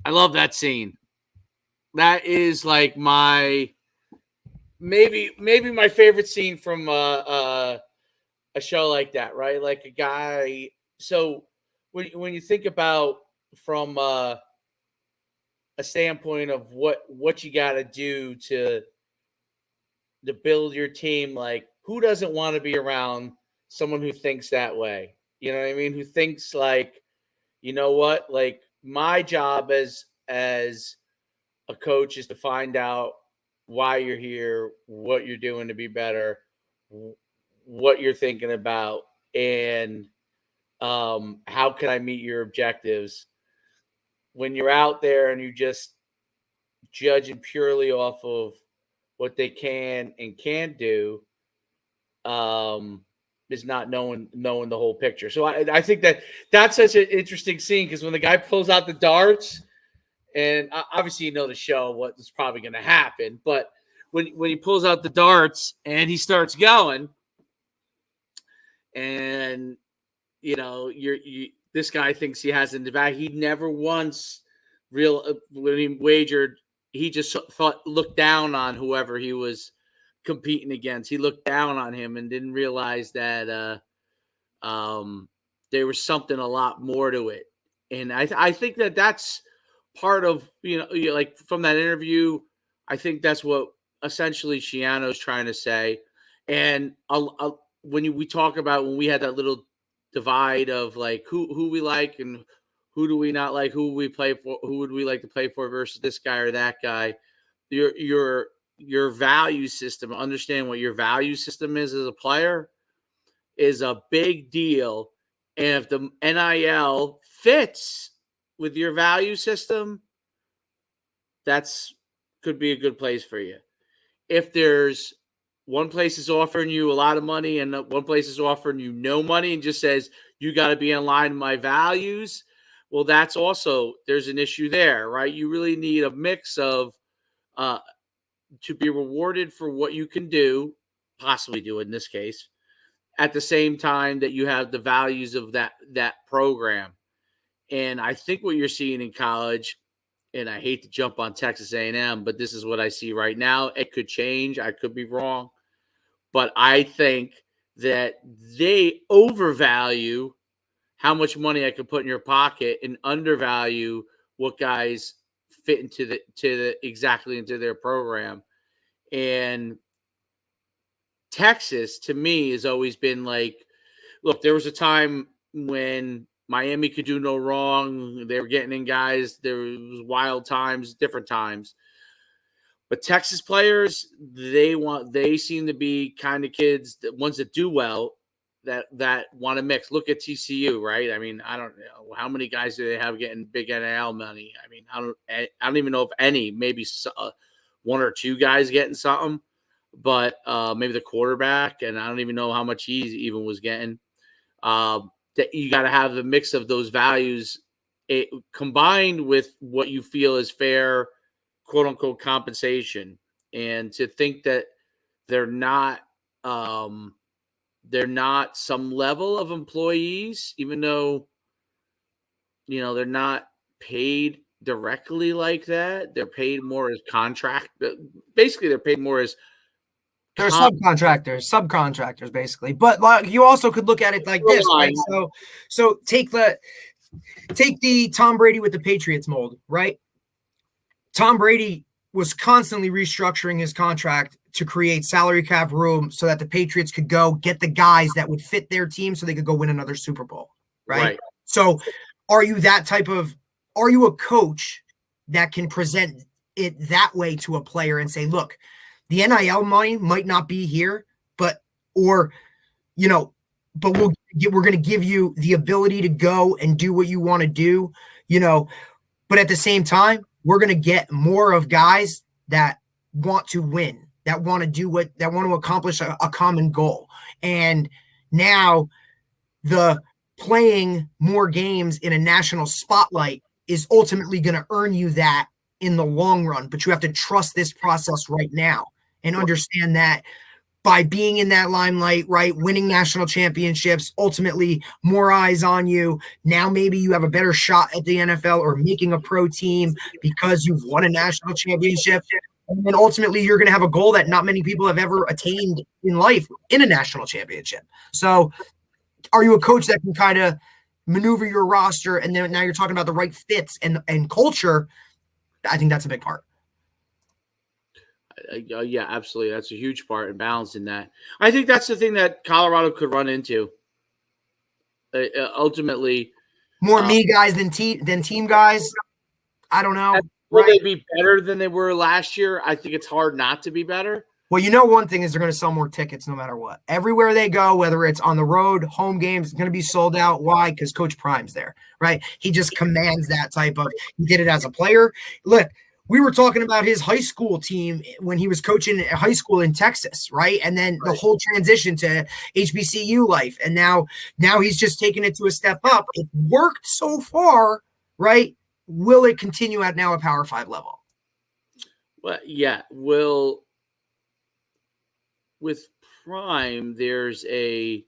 I love that scene. That is like maybe my favorite scene from a show like that, right? Like a guy. So when you think about from a standpoint of what you got to do to build your team, like who doesn't want to be around someone who thinks that way? You know what I mean? Who thinks like, you know what? Like my job as a coach is to find out why you're here, what you're doing to be better, what you're thinking about, and how can I meet your objectives. When you're out there and you just judging purely off of what they can and can't do, is not knowing the whole picture. So I think that's such an interesting scene because when the guy pulls out the darts, and obviously the show what's probably going to happen, but when he pulls out the darts and he starts going, and this guy thinks he has in the back. He never once when he wagered, he just looked down on whoever he was competing against. He looked down on him and didn't realize that there was something a lot more to it. And I think that's part of like from that interview. I think that's what essentially Shiano's trying to say. And when we talk about when we had that little divide of like who we like and who do we not like, who we play for, who would we like to play for versus this guy or that guy. Your value system, understand what your value system is as a player is a big deal. And if the NIL fits with your value system, that's could be a good place for you. If there's one place is offering you a lot of money and one place is offering you no money and just says you got to be in line with my values, well, that's also there's an issue there, right? You really need a mix of to be rewarded for what you can do, possibly do in this case, at the same time that you have the values of that program. And I think what you're seeing in college, and I hate to jump on Texas A&M, but this is what I see right now. It could change. I could be wrong. But I think that they overvalue how much money I can put in your pocket and undervalue what guys fit exactly into their program. And Texas, to me, has always been like, look, there was a time when Miami could do no wrong. They were getting in guys. There was wild times, different times. But Texas players, they seem to be kind of kids, that ones that do well, that want to mix. Look at TCU, right? I mean, I don't know how many guys do they have getting big NIL money. I mean, I don't even know if any, maybe one or two guys getting something, but maybe the quarterback, and I don't even know how much he even was getting. That you got to have the mix of those values combined with what you feel is fair, quote unquote, compensation, and to think that they're not some level of employees, even though they're not paid directly like that. They're paid more as contract. Basically, they're paid more as they're subcontractors basically. But like, you also could look at it like this, right? So take the Tom Brady with the Patriots mold, right? Tom Brady was constantly restructuring his contract to create salary cap room so that the Patriots could go get the guys that would fit their team so they could go win another Super Bowl, right? So are you a coach that can present it that way to a player and say, look, the NIL money might not be here, but we're going to give you the ability to go and do what you want to do, but at the same time, we're going to get more of guys that want to win, that want to accomplish a common goal. And now the playing more games in a national spotlight is ultimately going to earn you that in the long run, but you have to trust this process right now and understand that by being in that limelight, right, winning national championships, ultimately more eyes on you. Now maybe you have a better shot at the NFL or making a pro team because you've won a national championship. And then ultimately you're going to have a goal that not many people have ever attained in life in a national championship. So are you a coach that can kind of maneuver your roster? And then now you're talking about the right fits and culture. I think that's a big part. Yeah, absolutely. That's a huge part in balancing that. I think that's the thing that Colorado could run into. Ultimately, more me guys than team guys. I don't know. Will they be better than they were last year? I think it's hard not to be better. Well, one thing is they're going to sell more tickets no matter what. Everywhere they go, whether it's on the road, home games, it's going to be sold out. Why? Because Coach Prime's there, right? He just commands that type of – he did it as a player. Look, we were talking about his high school team when he was coaching high school in Texas, right? And then the whole transition to HBCU life. And now he's just taking it to a step up. It worked so far, right? Will it continue at now a Power 5 level? Well, yeah. With Prime, there's I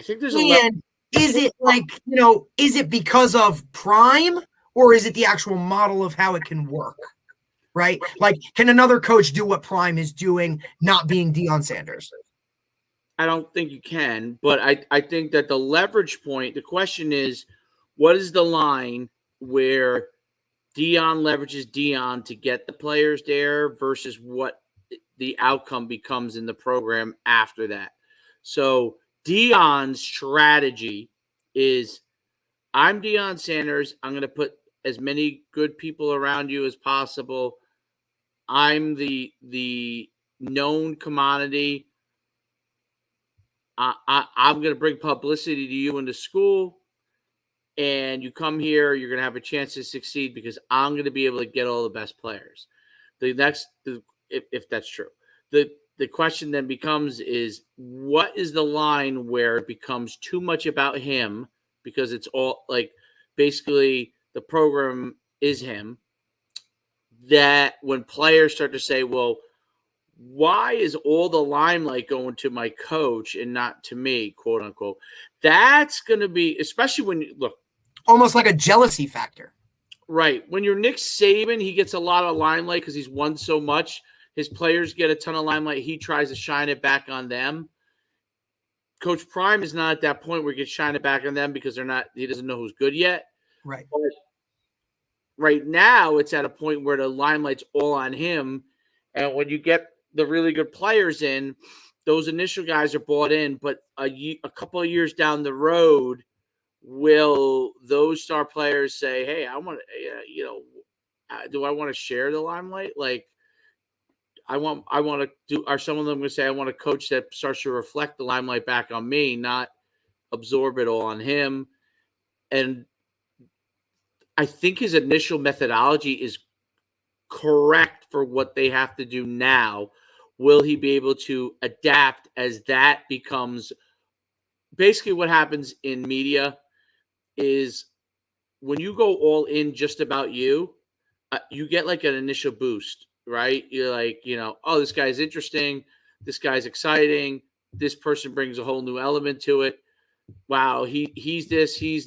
think there's is it like, is it because of Prime or is it the actual model of how it can work? Right? Like, can another coach do what Prime is doing, not being Deion Sanders? I don't think you can, but I think that the leverage point, the question is, what is the line where Deion leverages Deion to get the players there versus what the outcome becomes in the program after that? So Deion's strategy is, I'm Deion Sanders. I'm going to put as many good people around you as possible. I'm the known commodity. I'm going to bring publicity to you into school. And you come here, you're going to have a chance to succeed because I'm going to be able to get all the best players. If that's true, the question then becomes is, what is the line where it becomes too much about him because it's all like basically the program is him, that when players start to say, well, why is all the limelight going to my coach and not to me, quote unquote? That's going to be, especially when you look, almost like a jealousy factor. Right. When you're Nick Saban, he gets a lot of limelight because he's won so much. His players get a ton of limelight. He tries to shine it back on them. Coach Prime is not at that point where he can shine it back on them because he doesn't know who's good yet. Right. But right now, it's at a point where the limelight's all on him. And when you get the really good players in, those initial guys are bought in. But a couple of years down the road, will those star players say, "Hey, I want to, do I want to share the limelight? Like, I want to do." Are some of them going to say, "I want a coach that starts to reflect the limelight back on me, not absorb it all on him"? And I think his initial methodology is correct for what they have to do now. Will he be able to adapt as that becomes basically what happens in media is when you go all in just about you, you get like an initial boost, right? You're like, oh, this guy's interesting. This guy's exciting. This person brings a whole new element to it. Wow, he's this, he's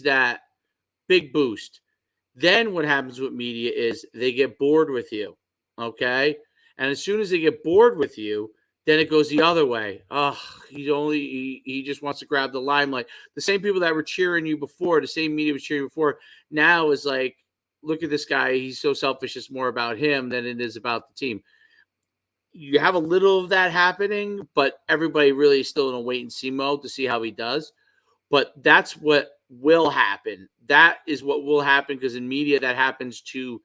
that. Big boost. Then what happens with media is they get bored with you. Okay. And as soon as they get bored with you, then it goes the other way. Oh, he just wants to grab the limelight. The same people that were cheering you before, the same media was cheering you before, now is like, look at this guy. He's so selfish. It's more about him than it is about the team. You have a little of that happening, but everybody really is still in a wait and see mode to see how he does. But that's what will happen. That is what will happen because in media, that happens to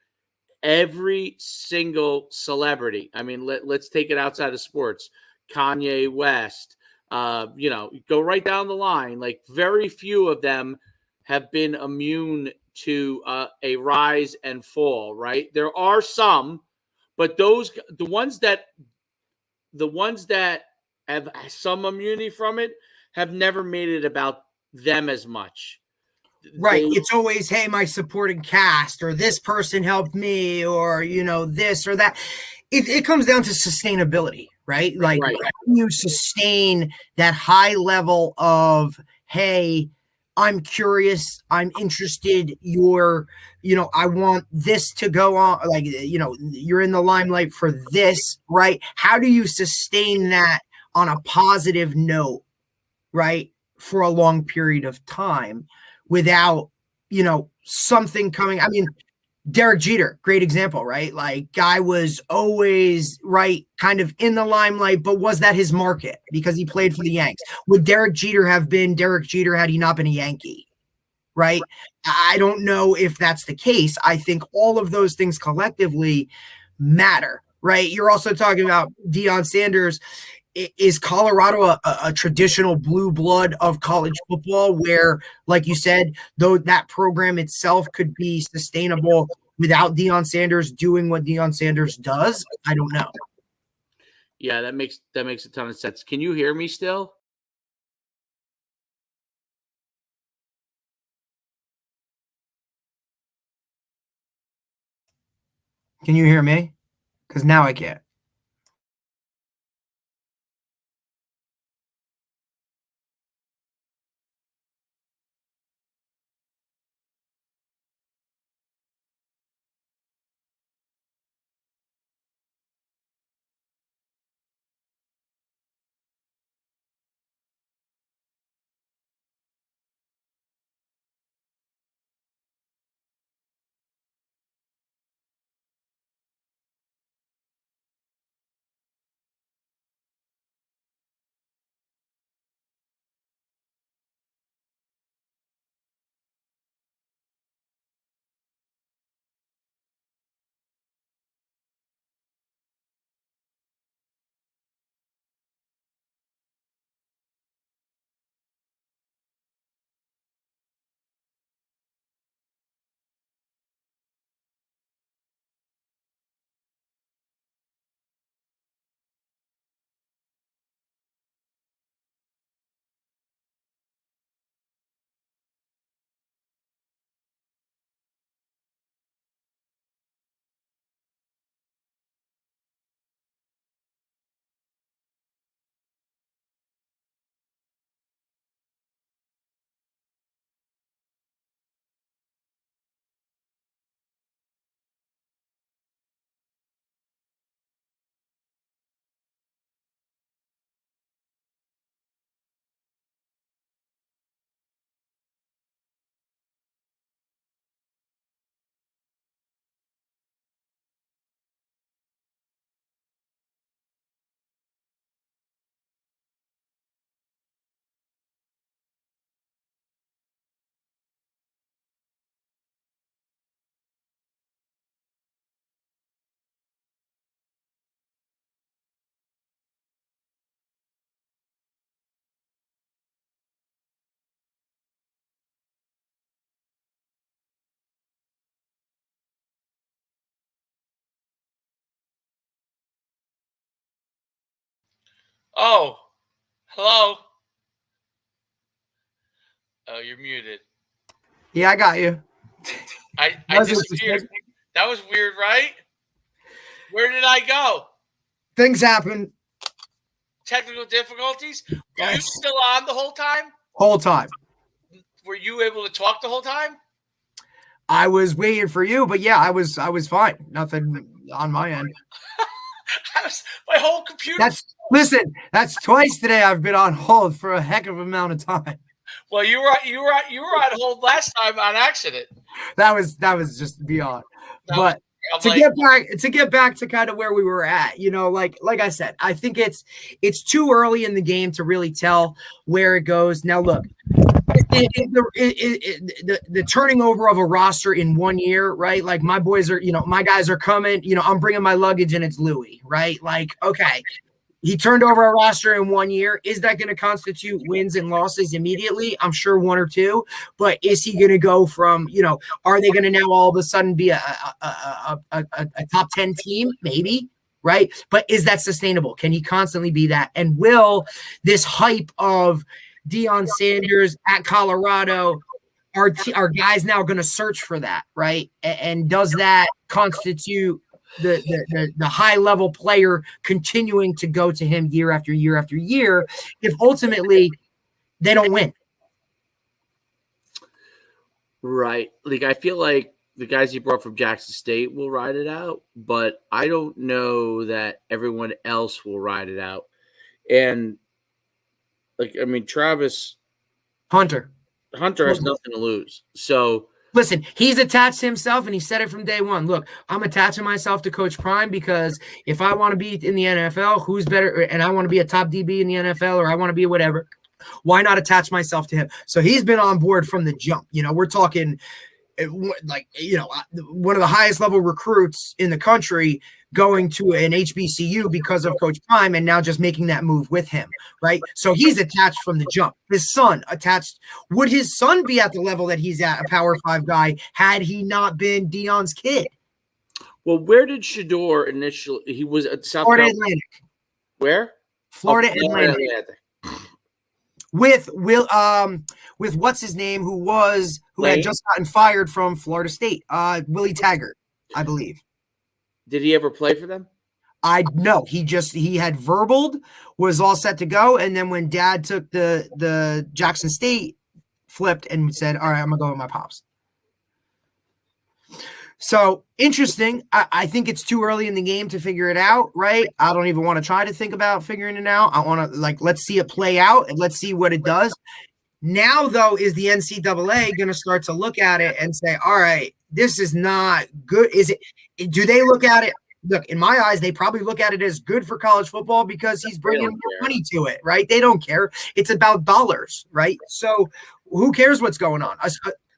every single celebrity. I mean, let's take it outside of sports. Kanye West, go right down the line. Like very few of them have been immune to a rise and fall, right? There are some, but the ones that have some immunity from it have never made it about them as much. Right. It's always, hey, my supporting cast, or this person helped me, or, this or that. It comes down to sustainability, right? Like, Right. How do you sustain that high level of, hey, I'm curious, I'm interested, I want this to go on, like, you're in the limelight for this, right? How do you sustain that on a positive note, right, for a long period of time without, something coming? I mean, Derek Jeter, great example, right? Like, guy was always right, kind of in the limelight, but was that his market because he played for the Yanks? Would Derek Jeter have been Derek Jeter had he not been a Yankee? Right? I don't know if that's the case. I think all of those things collectively matter, right? You're also talking about Deion Sanders. Is Colorado a traditional blue blood of college football where, like you said, though that program itself could be sustainable without Deion Sanders doing what Deion Sanders does? I don't know. Yeah, that makes a ton of sense. Can you hear me still? Can you hear me? Because now I can't. Oh, hello. Oh, you're muted. Yeah, I got you. I That's disappeared. interesting. That was weird, right? Where did I go? Things happen. Technical difficulties? Were you Yes. still on the whole time? Whole time. Were you able to talk the whole time? I was waiting for you, but yeah, I was fine. Nothing on my end. My whole computer. That's twice today I've been on hold for a heck of an amount of time. Well, you were on hold last time on accident. That was just beyond. But to get back to kind of where we were at, like I said, I think it's too early in the game to really tell where it goes. Now, look, the turning over of a roster in 1 year, right? Like my boys are, my guys are coming, I'm bringing my luggage and it's Louis, right? Like, okay, he turned over a roster in 1 year. Is that going to constitute wins and losses immediately? I'm sure one or two, but is he going to go from, are they going to now all of a sudden be a top 10 team? Maybe. Right. But is that sustainable? Can he constantly be that? And will this hype of Deion Sanders at Colorado, are guys now going to search for that? Right. And does that constitute the high level player continuing to go to him year after year after year if ultimately they don't win? Right. Like, I feel like the guys he brought from Jackson State will ride it out, but I don't know that everyone else will ride it out. And Travis Hunter has nothing to lose. So listen, he's attached to himself, and he said it from day one. Look, I'm attaching myself to Coach Prime because if I want to be in the NFL, who's better? And I want to be a top DB in the NFL, or I want to be whatever. Why not attach myself to him? So he's been on board from the jump. We're talking one of the highest level recruits in the country going to an HBCU because of Coach Prime and now just making that move with him, right? So he's attached from the jump. His son attached. Would his son be at the level that he's at, a Power 5 guy, had he not been Deion's kid? Well, where did Shador initially? He was at South Florida Carolina. Atlantic. Where? Florida Atlantic. With what's his name, who had just gotten fired from Florida State, Willie Taggart, I believe. Did he ever play for them? No, he had verbaled, was all set to go, and then when Dad took the Jackson State, flipped and said, "All right, I'm gonna go with my pops." So interesting. I think it's too early in the game to figure it out, right? I don't even want to try to think about figuring it out. I want to let's see it play out and let's see what it does. Now, though, is the NCAA going to start to look at it and say, all right, this is not good? Do they look at it? Look, in my eyes, they probably look at it as good for college football because he's bringing more money to it, right? They don't care. It's about dollars, right? So who cares what's going on?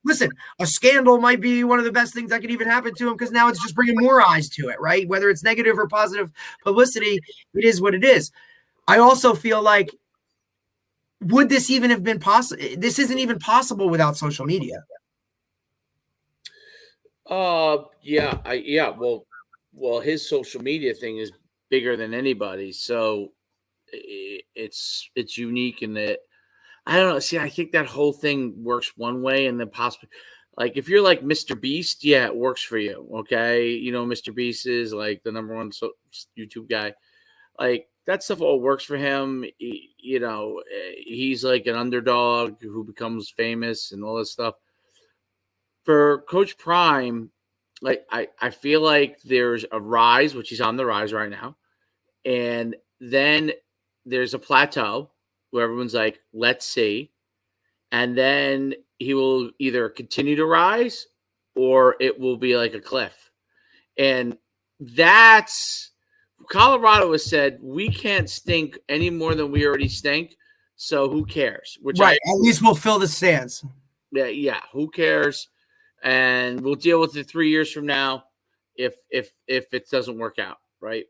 Listen, a scandal might be one of the best things that could even happen to him because now it's just bringing more eyes to it, right? Whether it's negative or positive publicity, it is what it is. I also feel like, would this even have been possible? This isn't even possible without social media. Yeah. Well, his social media thing is bigger than anybody's, so it's unique in that. I don't know. See, I think that whole thing works one way, and then possibly, like, if you're like Mr. Beast, yeah, it works for you. Okay, Mr. Beast is like the number one YouTube guy. Like, that stuff all works for him. He's like an underdog who becomes famous and all this stuff. For Coach Prime, like, I feel like there's a rise, which he's on the rise right now, and then there's a plateau where everyone's like, let's see. And then he will either continue to rise or it will be like a cliff. And that's Colorado has said, we can't stink any more than we already stink. So who cares? At least we'll fill the stands. Yeah. Who cares? And we'll deal with it 3 years from now if it doesn't work out. Right.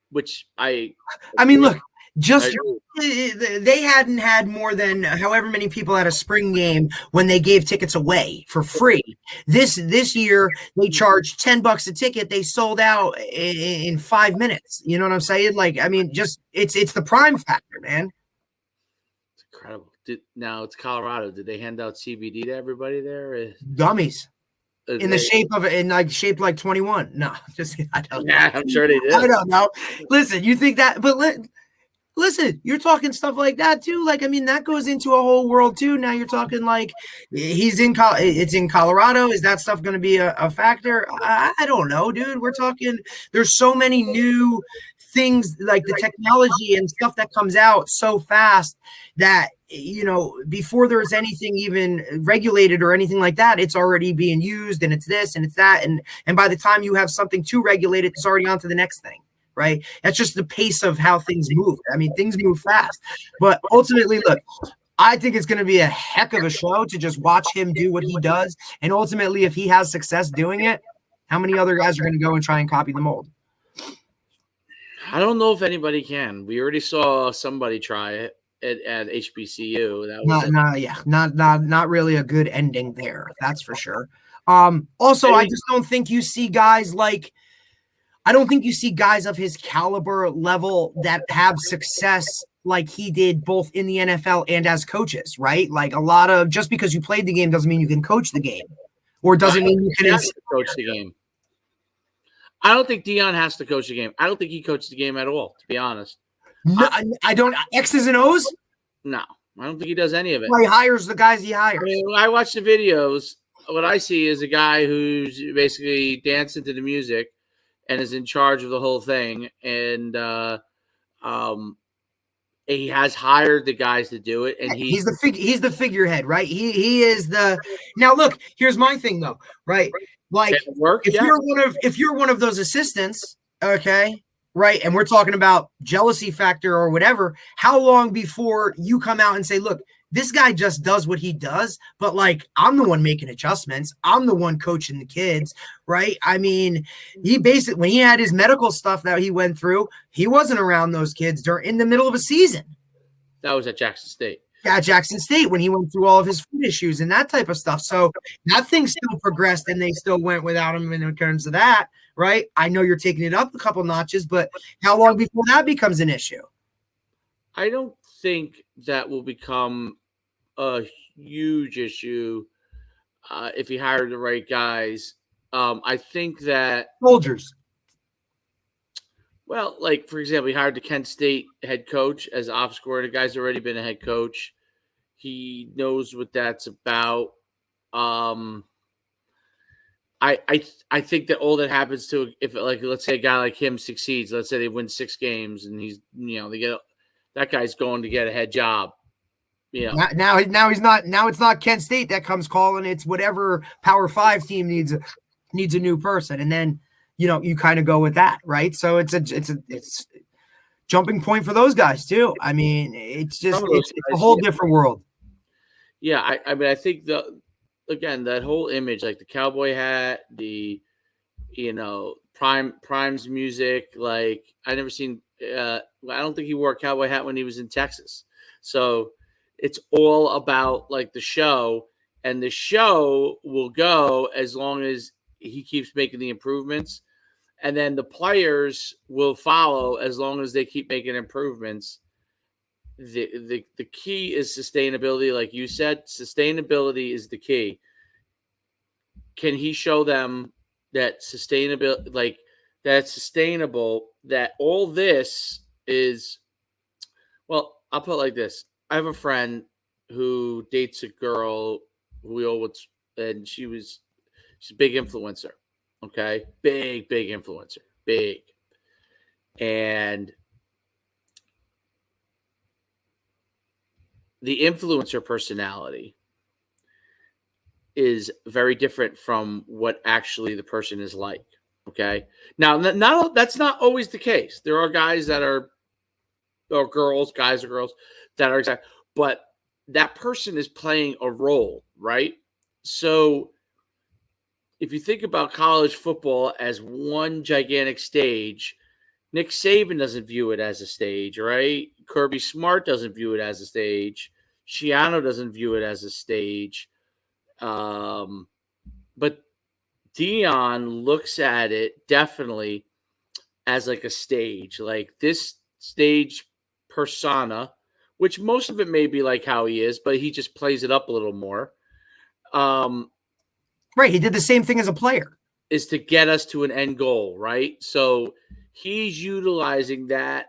Which I mean, look, Just they hadn't had more than however many people at a spring game when they gave tickets away for free. This year they charged $10 a ticket. They sold out in 5 minutes. You know what I'm saying? Like, I mean, just it's the prime factor, man. It's incredible. Now it's Colorado. Did they hand out CBD to everybody there? Gummies. In the shape of it, shaped like 21. No, just I don't know. Yeah, I'm sure they did. I don't know. Listen, you think that, but listen, you're talking stuff like that too. Like, I mean, that goes into a whole world too. Now you're talking like it's in Colorado. Is that stuff going to be a factor? I don't know, dude. We're talking, there's so many new things, like the technology and stuff that comes out so fast that, you know, before there's anything even regulated or anything like that, it's already being used, and it's this and it's that. And by the time you have something too regulated, it's already on to the next thing. Right. That's just the pace of how things move. I mean, things move fast, but ultimately, look, I think it's going to be a heck of a show to just watch him do what he does. And ultimately, if he has success doing it, how many other guys are going to go and try and copy the mold? I don't know if anybody can. We already saw somebody try it at HBCU. That was not really a good ending there. That's for sure. Also, I just don't think you see guys like, I don't think you see guys of his caliber level that have success like he did both in the NFL and as coaches, right? Like, a lot of, just because you played the game doesn't mean you can coach the game, or doesn't mean you can coach the game. I don't think Dion has to coach the game. I don't think he coached the game at all, to be honest. No, I don't. X's and O's? No, I don't think he does any of it. Well, he hires the guys he hires. I mean, when I watch the videos, what I see is a guy who's basically dancing to the music and is in charge of the whole thing. And he has hired the guys to do it. And he's the figurehead, right? He is the. Now, look, here's my thing though, right? Like, if you're one of those assistants, okay, right, and we're talking about jealousy factor or whatever, how long before you come out and say, look, this guy just does what he does, but like, I'm the one making adjustments. I'm the one coaching the kids, right? I mean, he basically, when he had his medical stuff that he went through, he wasn't around those kids in the middle of a season. That was at Jackson State. At Jackson State, when he went through all of his foot issues and that type of stuff. So that thing still progressed, and they still went without him in terms of that, right? I know you're taking it up a couple notches, but how long before that becomes an issue? I don't think that will become a huge issue if he hired the right guys. I think that soldiers. Well, like, for example, he hired the Kent State head coach as off scorer. The guy's already been a head coach. He knows what that's about. I think that all that happens to, if, like, let's say a guy like him succeeds, let's say they win 6 games and he's, you know, they get, that guy's going to get a head job. Yeah. Now he's not. Now it's not Kent State that comes calling. It's whatever Power 5 team needs a new person, and then, you know, you kind of go with that, right? So it's a jumping point for those guys too. I mean, it's a whole different world. Yeah, I mean, I think that whole image, like the cowboy hat, the, you know, Prime's music, like, I never seen. I don't think he wore a cowboy hat when he was in Texas. So it's all about, like, the show, and the show will go as long as he keeps making the improvements. And then the players will follow as long as they keep making improvements. The key is sustainability. Like you said, sustainability is the key. Can he show them that sustainability, like, that's sustainable, that all this is, well, I'll put it like this. I have a friend who dates a girl and she's a big influencer. Okay. Big influencer. Big. And the influencer personality is very different from what actually the person is like. Okay. Now, that's not always the case. There are guys that are, or girls, guys or girls that are exact, but that person is playing a role, right? So if you think about college football as one gigantic stage, Nick Saban doesn't view it as a stage, right? Kirby Smart doesn't view it as a stage. Shiano doesn't view it as a stage. But Dion looks at it definitely as like a stage, like this stage persona, which most of it may be like how he is, but he just plays it up a little more. Right. He did the same thing as a player. Is to get us to an end goal, right? So he's utilizing that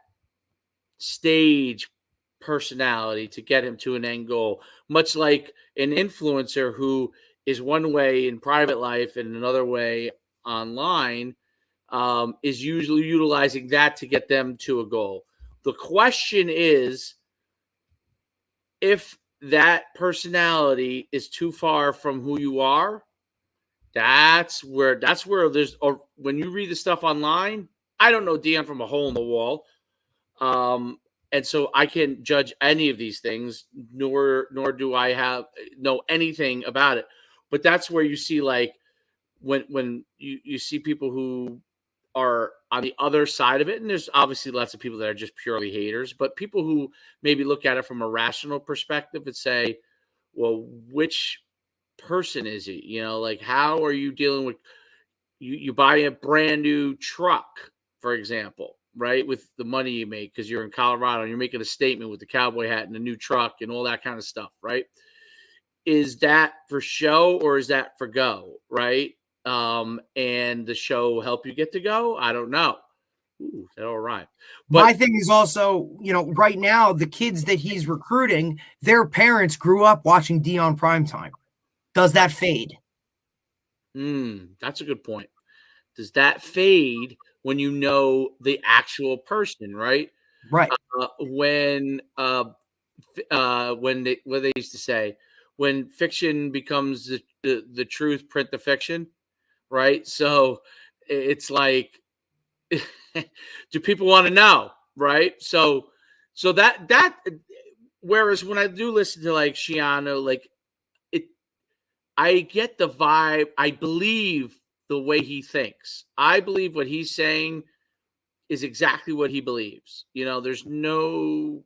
stage personality to get him to an end goal, much like an influencer who is one way in private life and another way online, is usually utilizing that to get them to a goal. The question is if that personality is too far from who you are. That's where there's, or when you read the stuff online, I don't know Dion from a hole in the wall. And so I can't judge any of these things, nor do I know anything about it. But that's where you see, like, when you see people who are on the other side of it, and there's obviously lots of people that are just purely haters, but people who maybe look at it from a rational perspective and say, well, which person is he? You know, like, how are you dealing with you buy a brand new truck, for example, right, with the money you make because you're in Colorado and you're making a statement with the cowboy hat and the new truck and all that kind of stuff, right? Is that for show or is that for go, right? And the show help you get to go? I don't know. Ooh, that all right. But my thing is also, right now, the kids that he's recruiting, their parents grew up watching Dion primetime. Does that fade? That's a good point. Does that fade when you know the actual person, right? Right. When what they used to say, when fiction becomes the truth, print the fiction, right? So it's like, do people want to know, right? So that whereas when I do listen to like Shiano, like, I get the vibe. I believe the way he thinks. I believe what he's saying is exactly what he believes. There's no.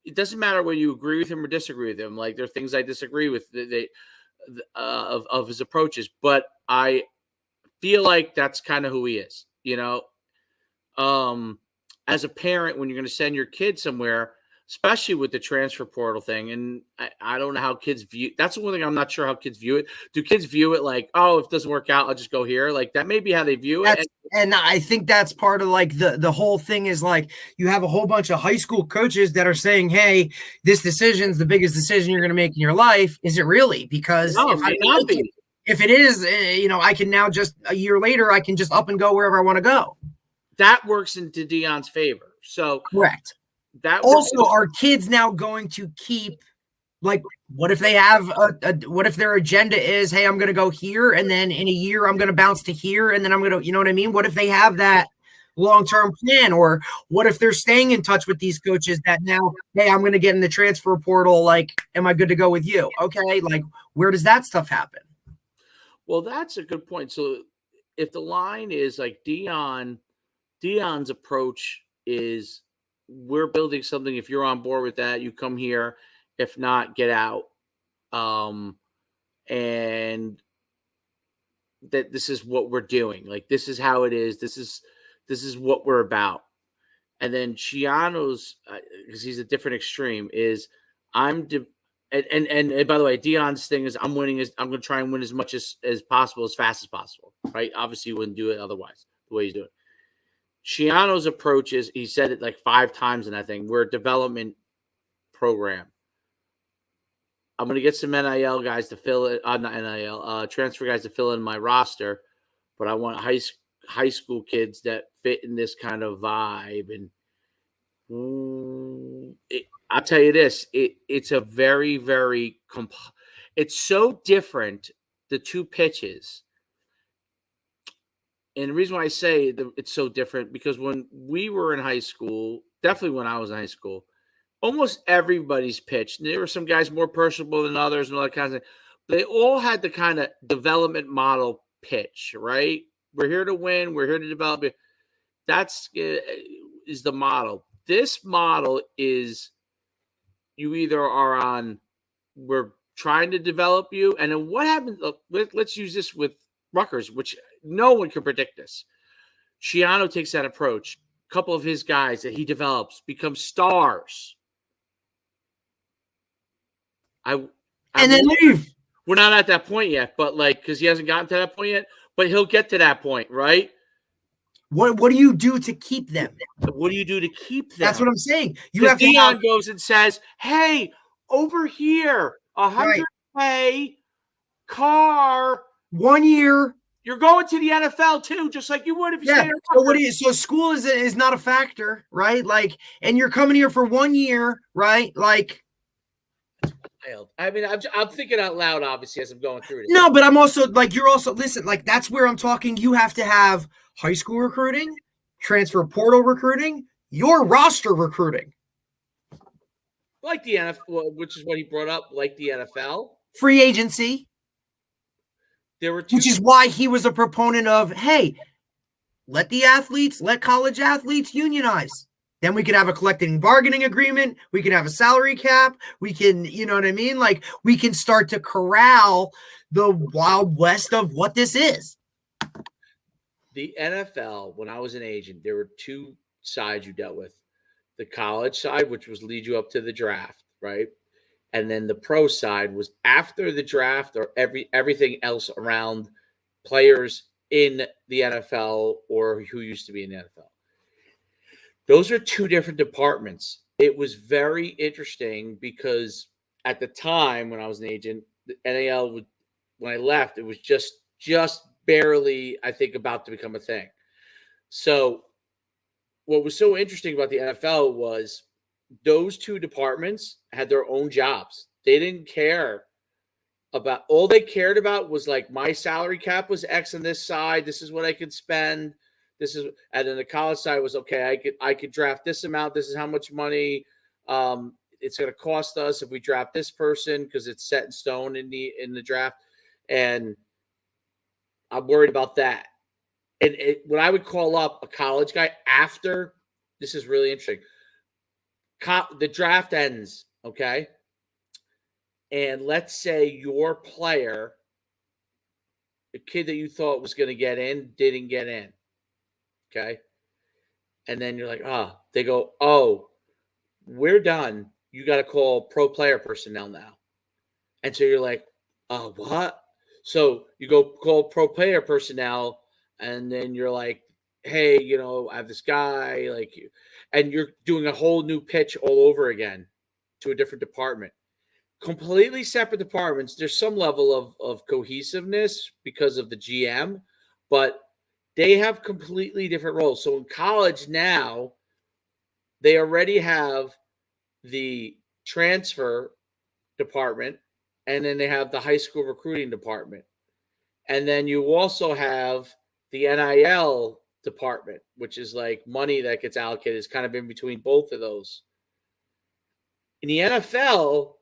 It doesn't matter whether you agree with him or disagree with him. Like, there are things I disagree with of his approaches, but I feel like that's kind of who he is. As a parent, when you're going to send your kid somewhere, especially with the transfer portal thing. And I don't know how kids view. That's the one thing I'm not sure how kids view it. Do kids view it like, oh, if it doesn't work out, I'll just go here? Like, that may be how they view it. And I think that's part of like the whole thing is like you have a whole bunch of high school coaches that are saying, hey, this decision's the biggest decision you're going to make in your life. Is it really? Because no, if it is, I can now just a year later, I can just up and go wherever I want to go. That works into Dion's favor. So correct. That also, are kids now going to keep, like, what if they have what if their agenda is, hey, I'm going to go here, and then in a year I'm going to bounce to here, and then I'm going to, you know what I mean? What if they have that long-term plan? Or what if they're staying in touch with these coaches that now, hey, I'm going to get in the transfer portal, like, am I good to go with you? Okay, like, where does that stuff happen? Well, that's a good point. So if the line is like Dion's approach is, we're building something. If you're on board with that, you come here. If not, get out. And that this is what we're doing. Like, this is how it is. This is what we're about. And then Shiano's, because he's a different extreme, is and by the way, Dion's thing is I'm going to try and win as much as possible, as fast as possible. Right? Obviously, you wouldn't do it otherwise, the way he's doing it. Shiano's approach is, he said it like 5 times in that thing, we're a development program. I'm going to get some NIL guys to fill it, not NIL, transfer guys to fill in my roster, but I want high school kids that fit in this kind of vibe. And I'll tell you this, it's a very, very, it's so different, the two pitches. And the reason why I say it's so different, because when we were in high school, definitely when I was in high school, almost everybody's pitch, there were some guys more personable than others and all that kind of thing. They all had the kind of development model pitch, right? We're here to win. We're here to develop it. that's is the model. This model is you either are on, we're trying to develop you, and then what happens? Let's use this with Rutgers, which no one can predict this. Schiano takes that approach. A couple of his guys that he develops become stars. And then leave. We're not at that point yet, but because he hasn't gotten to that point yet, but he'll get to that point, right? What do you do to keep them? What do you do to keep them? That's what I'm saying. You have Dion goes and says, "Hey, over here, 100K car, 1 year. You're going to the NFL too, just like you would if you stayed. So school is not a factor, right? And you're coming here for 1 year, right? I mean, I'm thinking out loud, obviously, as I'm going through this. No, but I'm also you're also listen, that's where I'm talking. You have to have high school recruiting, transfer portal recruiting, your roster recruiting. Like the NFL, which is what he brought up, like the NFL. Free agency. Which is why he was a proponent of, hey, let college athletes unionize. Then we could have a collective bargaining agreement. We can have a salary cap. We can, you know what I mean? We can start to corral the wild west of what this is. The NFL, when I was an agent, there were two sides you dealt with. The college side, which was lead you up to the draft, right? And then the pro side was after the draft or everything else around players in the NFL or who used to be in the NFL. Those are two different departments. It was very interesting because at the time when I was an agent, the NAL, when I left, it was just barely, I think, about to become a thing. So what was so interesting about the NFL was those two departments had their own jobs. They didn't care about, all they cared about was my salary cap was X on this side. This is what I could spend. And then the college side was, okay, I could draft this amount. This is how much money it's going to cost us if we draft this person because it's set in stone in the draft. And I'm worried about that. And when I would call up a college guy after, this is really interesting. The draft ends, okay? And let's say your player, the kid that you thought was going to get in, didn't get in. Okay. And then you're like, they go, we're done. You got to call pro player personnel now. And so you're like, what? So you go call pro player personnel, and then you're like, hey, I have this guy, and you're doing a whole new pitch all over again to a different department. Completely separate departments. There's some level of cohesiveness because of the GM, but they have completely different roles. So in college now, they already have the transfer department, and then they have the high school recruiting department. And then you also have the NIL department, which is money that gets allocated. It's kind of in between both of those. In the NFL,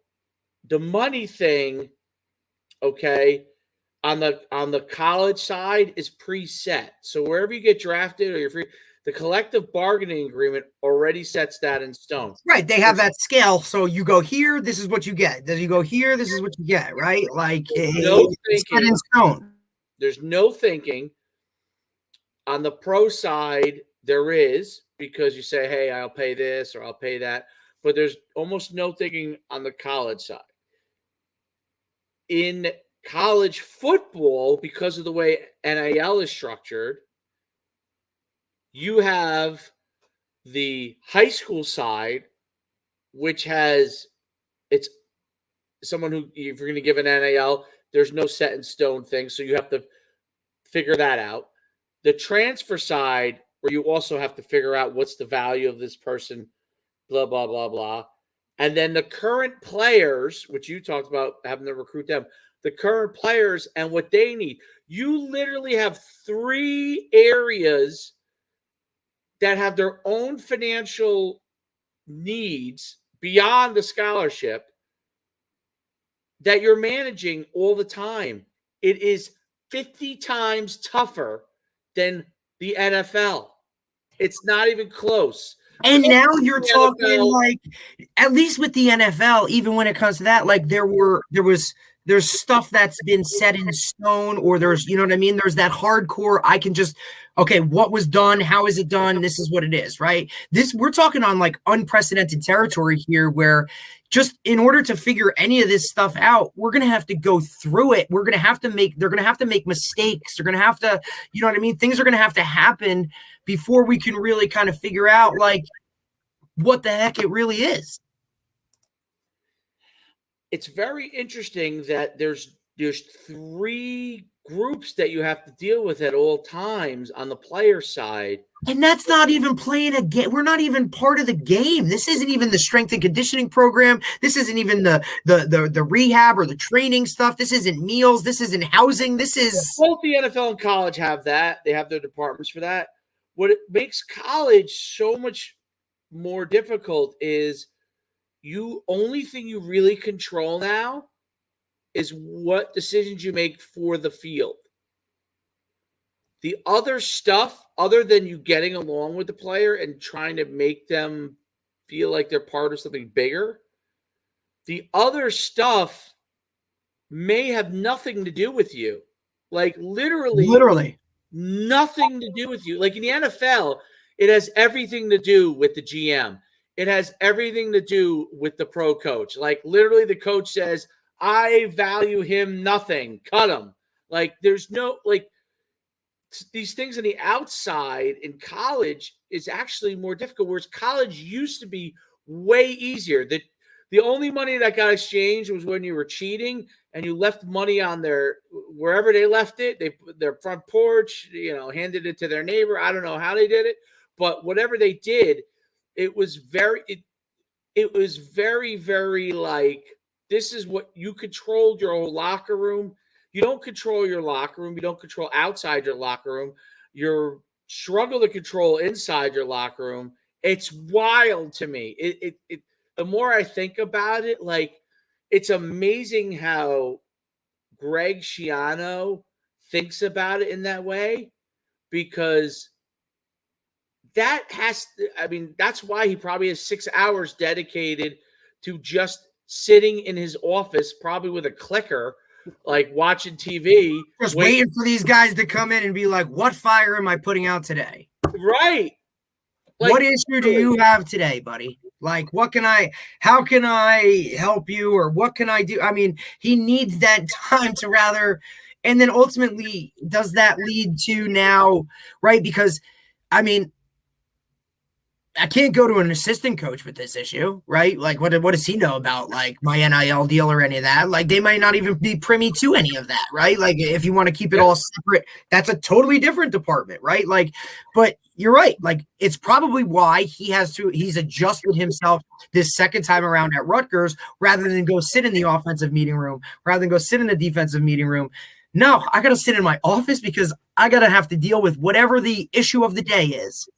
the money thing, okay, on the college side is preset. So wherever you get drafted or you're free, the collective bargaining agreement already sets that in stone. Right. They have that scale. So you go here, this is what you get. Then you go here, this is what you get, right? It's set in stone. There's no thinking. On the pro side, there is, because you say, hey, I'll pay this or I'll pay that. But there's almost no thinking on the college side. In college football, because of the way NIL is structured, you have the high school side, which it's someone who, if you're going to give an NIL, there's no set in stone thing. So you have to figure that out. The transfer side, where you also have to figure out what's the value of this person, blah, blah, blah, blah. And then the current players, which you talked about having to recruit them, the current players and what they need. You literally have three areas that have their own financial needs beyond the scholarship that you're managing all the time. It is 50 times tougher than the NFL. It's not even close. And now you're talking like, at least with the NFL, even when it comes to that, like there's stuff that's been set in stone, or there's, you know what I mean? There's that hardcore, I can just, okay, what was done? How is it done? This is what it is, right? We're talking on like unprecedented territory here, where just in order to figure any of this stuff out, we're going to have to go through it. They're going to have to make mistakes. They're going to have to, you know what I mean? Things are going to have to happen before we can really kind of figure out like what the heck it really is. It's very interesting that there's 3 groups that you have to deal with at all times on the player side. And that's not even playing a game. We're not even part of the game. This isn't even the strength and conditioning program. This isn't even the rehab or the training stuff. This isn't meals. This isn't housing. This is both the NFL and college have that. They have their departments for that. What it makes college so much more difficult is only thing you really control now is what decisions you make for the field. The other stuff, other than you getting along with the player and trying to make them feel like they're part of something bigger, the other stuff may have nothing to do with you. Like literally nothing to do with you. Like in the NFL, it has everything to do with the GM. It has everything to do with the pro coach. Like literally the coach says, I value him nothing. Cut him. Like there's no, like these things on the outside in college is actually more difficult, whereas college used to be way easier. The only money that got exchanged was when you were cheating and you left money on wherever they left it, their front porch, handed it to their neighbor. I don't know how they did it, but whatever they did, it was very, very like, this is what you controlled your whole locker room. You don't control your locker room. You don't control outside your locker room. You struggle to control inside your locker room. It's wild to me. The more I think about it, like, it's amazing how Greg Schiano thinks about it in that way, because that's why he probably has 6 hours dedicated to just sitting in his office, probably with a clicker, like watching TV. Just waiting for these guys to come in and be like, what fire am I putting out today? Right. Like, what issue do you have today, buddy? Like, how can I help you? Or what can I do? I mean, he needs that time to and then ultimately, does that lead to now, right? Because, I mean, I can't go to an assistant coach with this issue, right? Like, what does he know about, like, my NIL deal or any of that? Like, they might not even be privy to any of that, right? Like, if you want to keep it all separate, that's a totally different department, right? Like, but you're right. Like, it's probably why he's adjusted himself this second time around at Rutgers, rather than go sit in the offensive meeting room, rather than go sit in the defensive meeting room. No, I got to sit in my office because I got to have to deal with whatever the issue of the day is.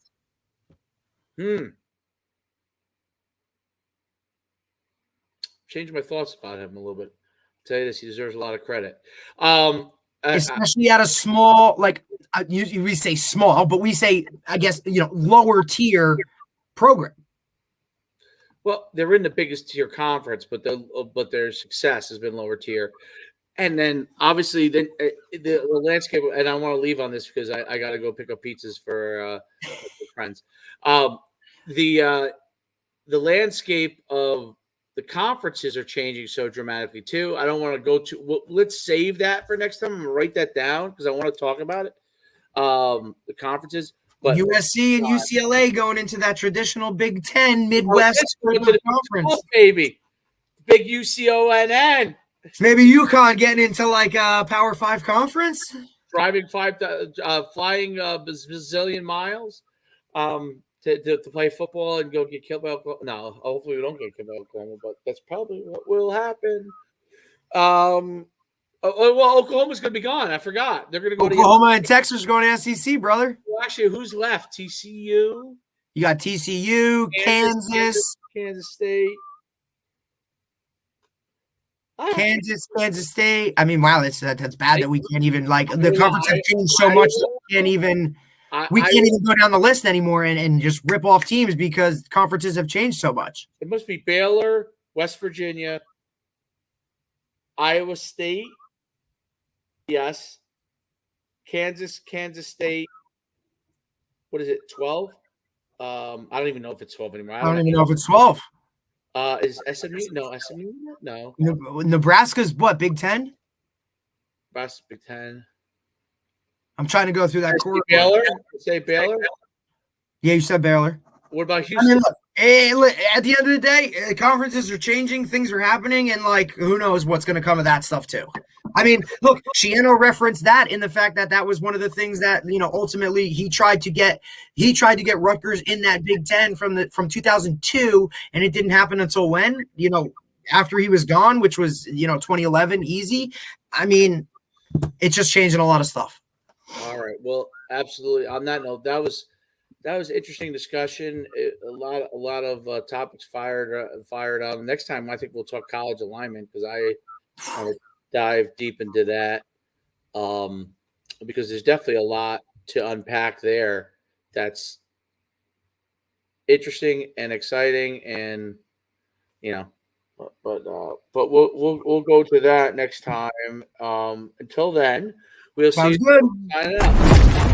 Changed my thoughts about him a little bit. I'll tell you this, he deserves a lot of credit. Especially at a small, like, we say small, but we say, I guess, lower tier program. Well, they're in the biggest tier conference, but their success has been lower tier. And then obviously the landscape, and I want to leave on this because I got to go pick up pizzas for friends. The landscape of the conferences are changing so dramatically too. I don't want to go to. Let's save that for next time. I'm gonna write that down because I want to talk about it. The conferences, but USC and UCLA going into that traditional Big Ten Midwest conference, baby. Big UCONN. Maybe UConn getting into like a Power 5 conference. Driving flying bazillion miles. To play football and go get killed by Oklahoma. No, hopefully we don't get killed by Oklahoma, but that's probably what will happen. Well, Oklahoma's going to be gone. I forgot. They're going to go to Oklahoma and Texas are going to SEC, brother. Well, actually, who's left? TCU? You got TCU, Kansas State. Kansas State. I mean, wow, that's bad that we can't even, like, the conference has changed so much that we can't even. we can't even go down the list anymore and just rip off teams because conferences have changed so much. It must be Baylor, West Virginia, Iowa State, yes, Kansas State. What is it? 12? I don't even know if it's 12 anymore. I don't even know if it's 12. Is SMU? No, SMU. No. Nebraska's what? Big 10? Nebraska Big 10. I'm trying to go through that court. Baylor? Say Baylor? Yeah, you said Baylor. What about Houston? I mean, look, at the end of the day, conferences are changing, things are happening, and like, who knows what's going to come of that stuff too. I mean, look, Shiano referenced that in the fact that that was one of the things that, you know, ultimately he tried to get Rutgers in that Big Ten from 2002, and it didn't happen until when, you know, after he was gone, which was, you know, 2011, easy. I mean, it's just changing a lot of stuff. All right. Well, absolutely. On that note, that was interesting discussion. A lot of topics fired on. Next time, I think we'll talk college alignment because I want to dive deep into that because there's definitely a lot to unpack there. That's interesting and exciting, and you know, but we'll go to that next time. Until then, we'll see. Sounds good. Signing out.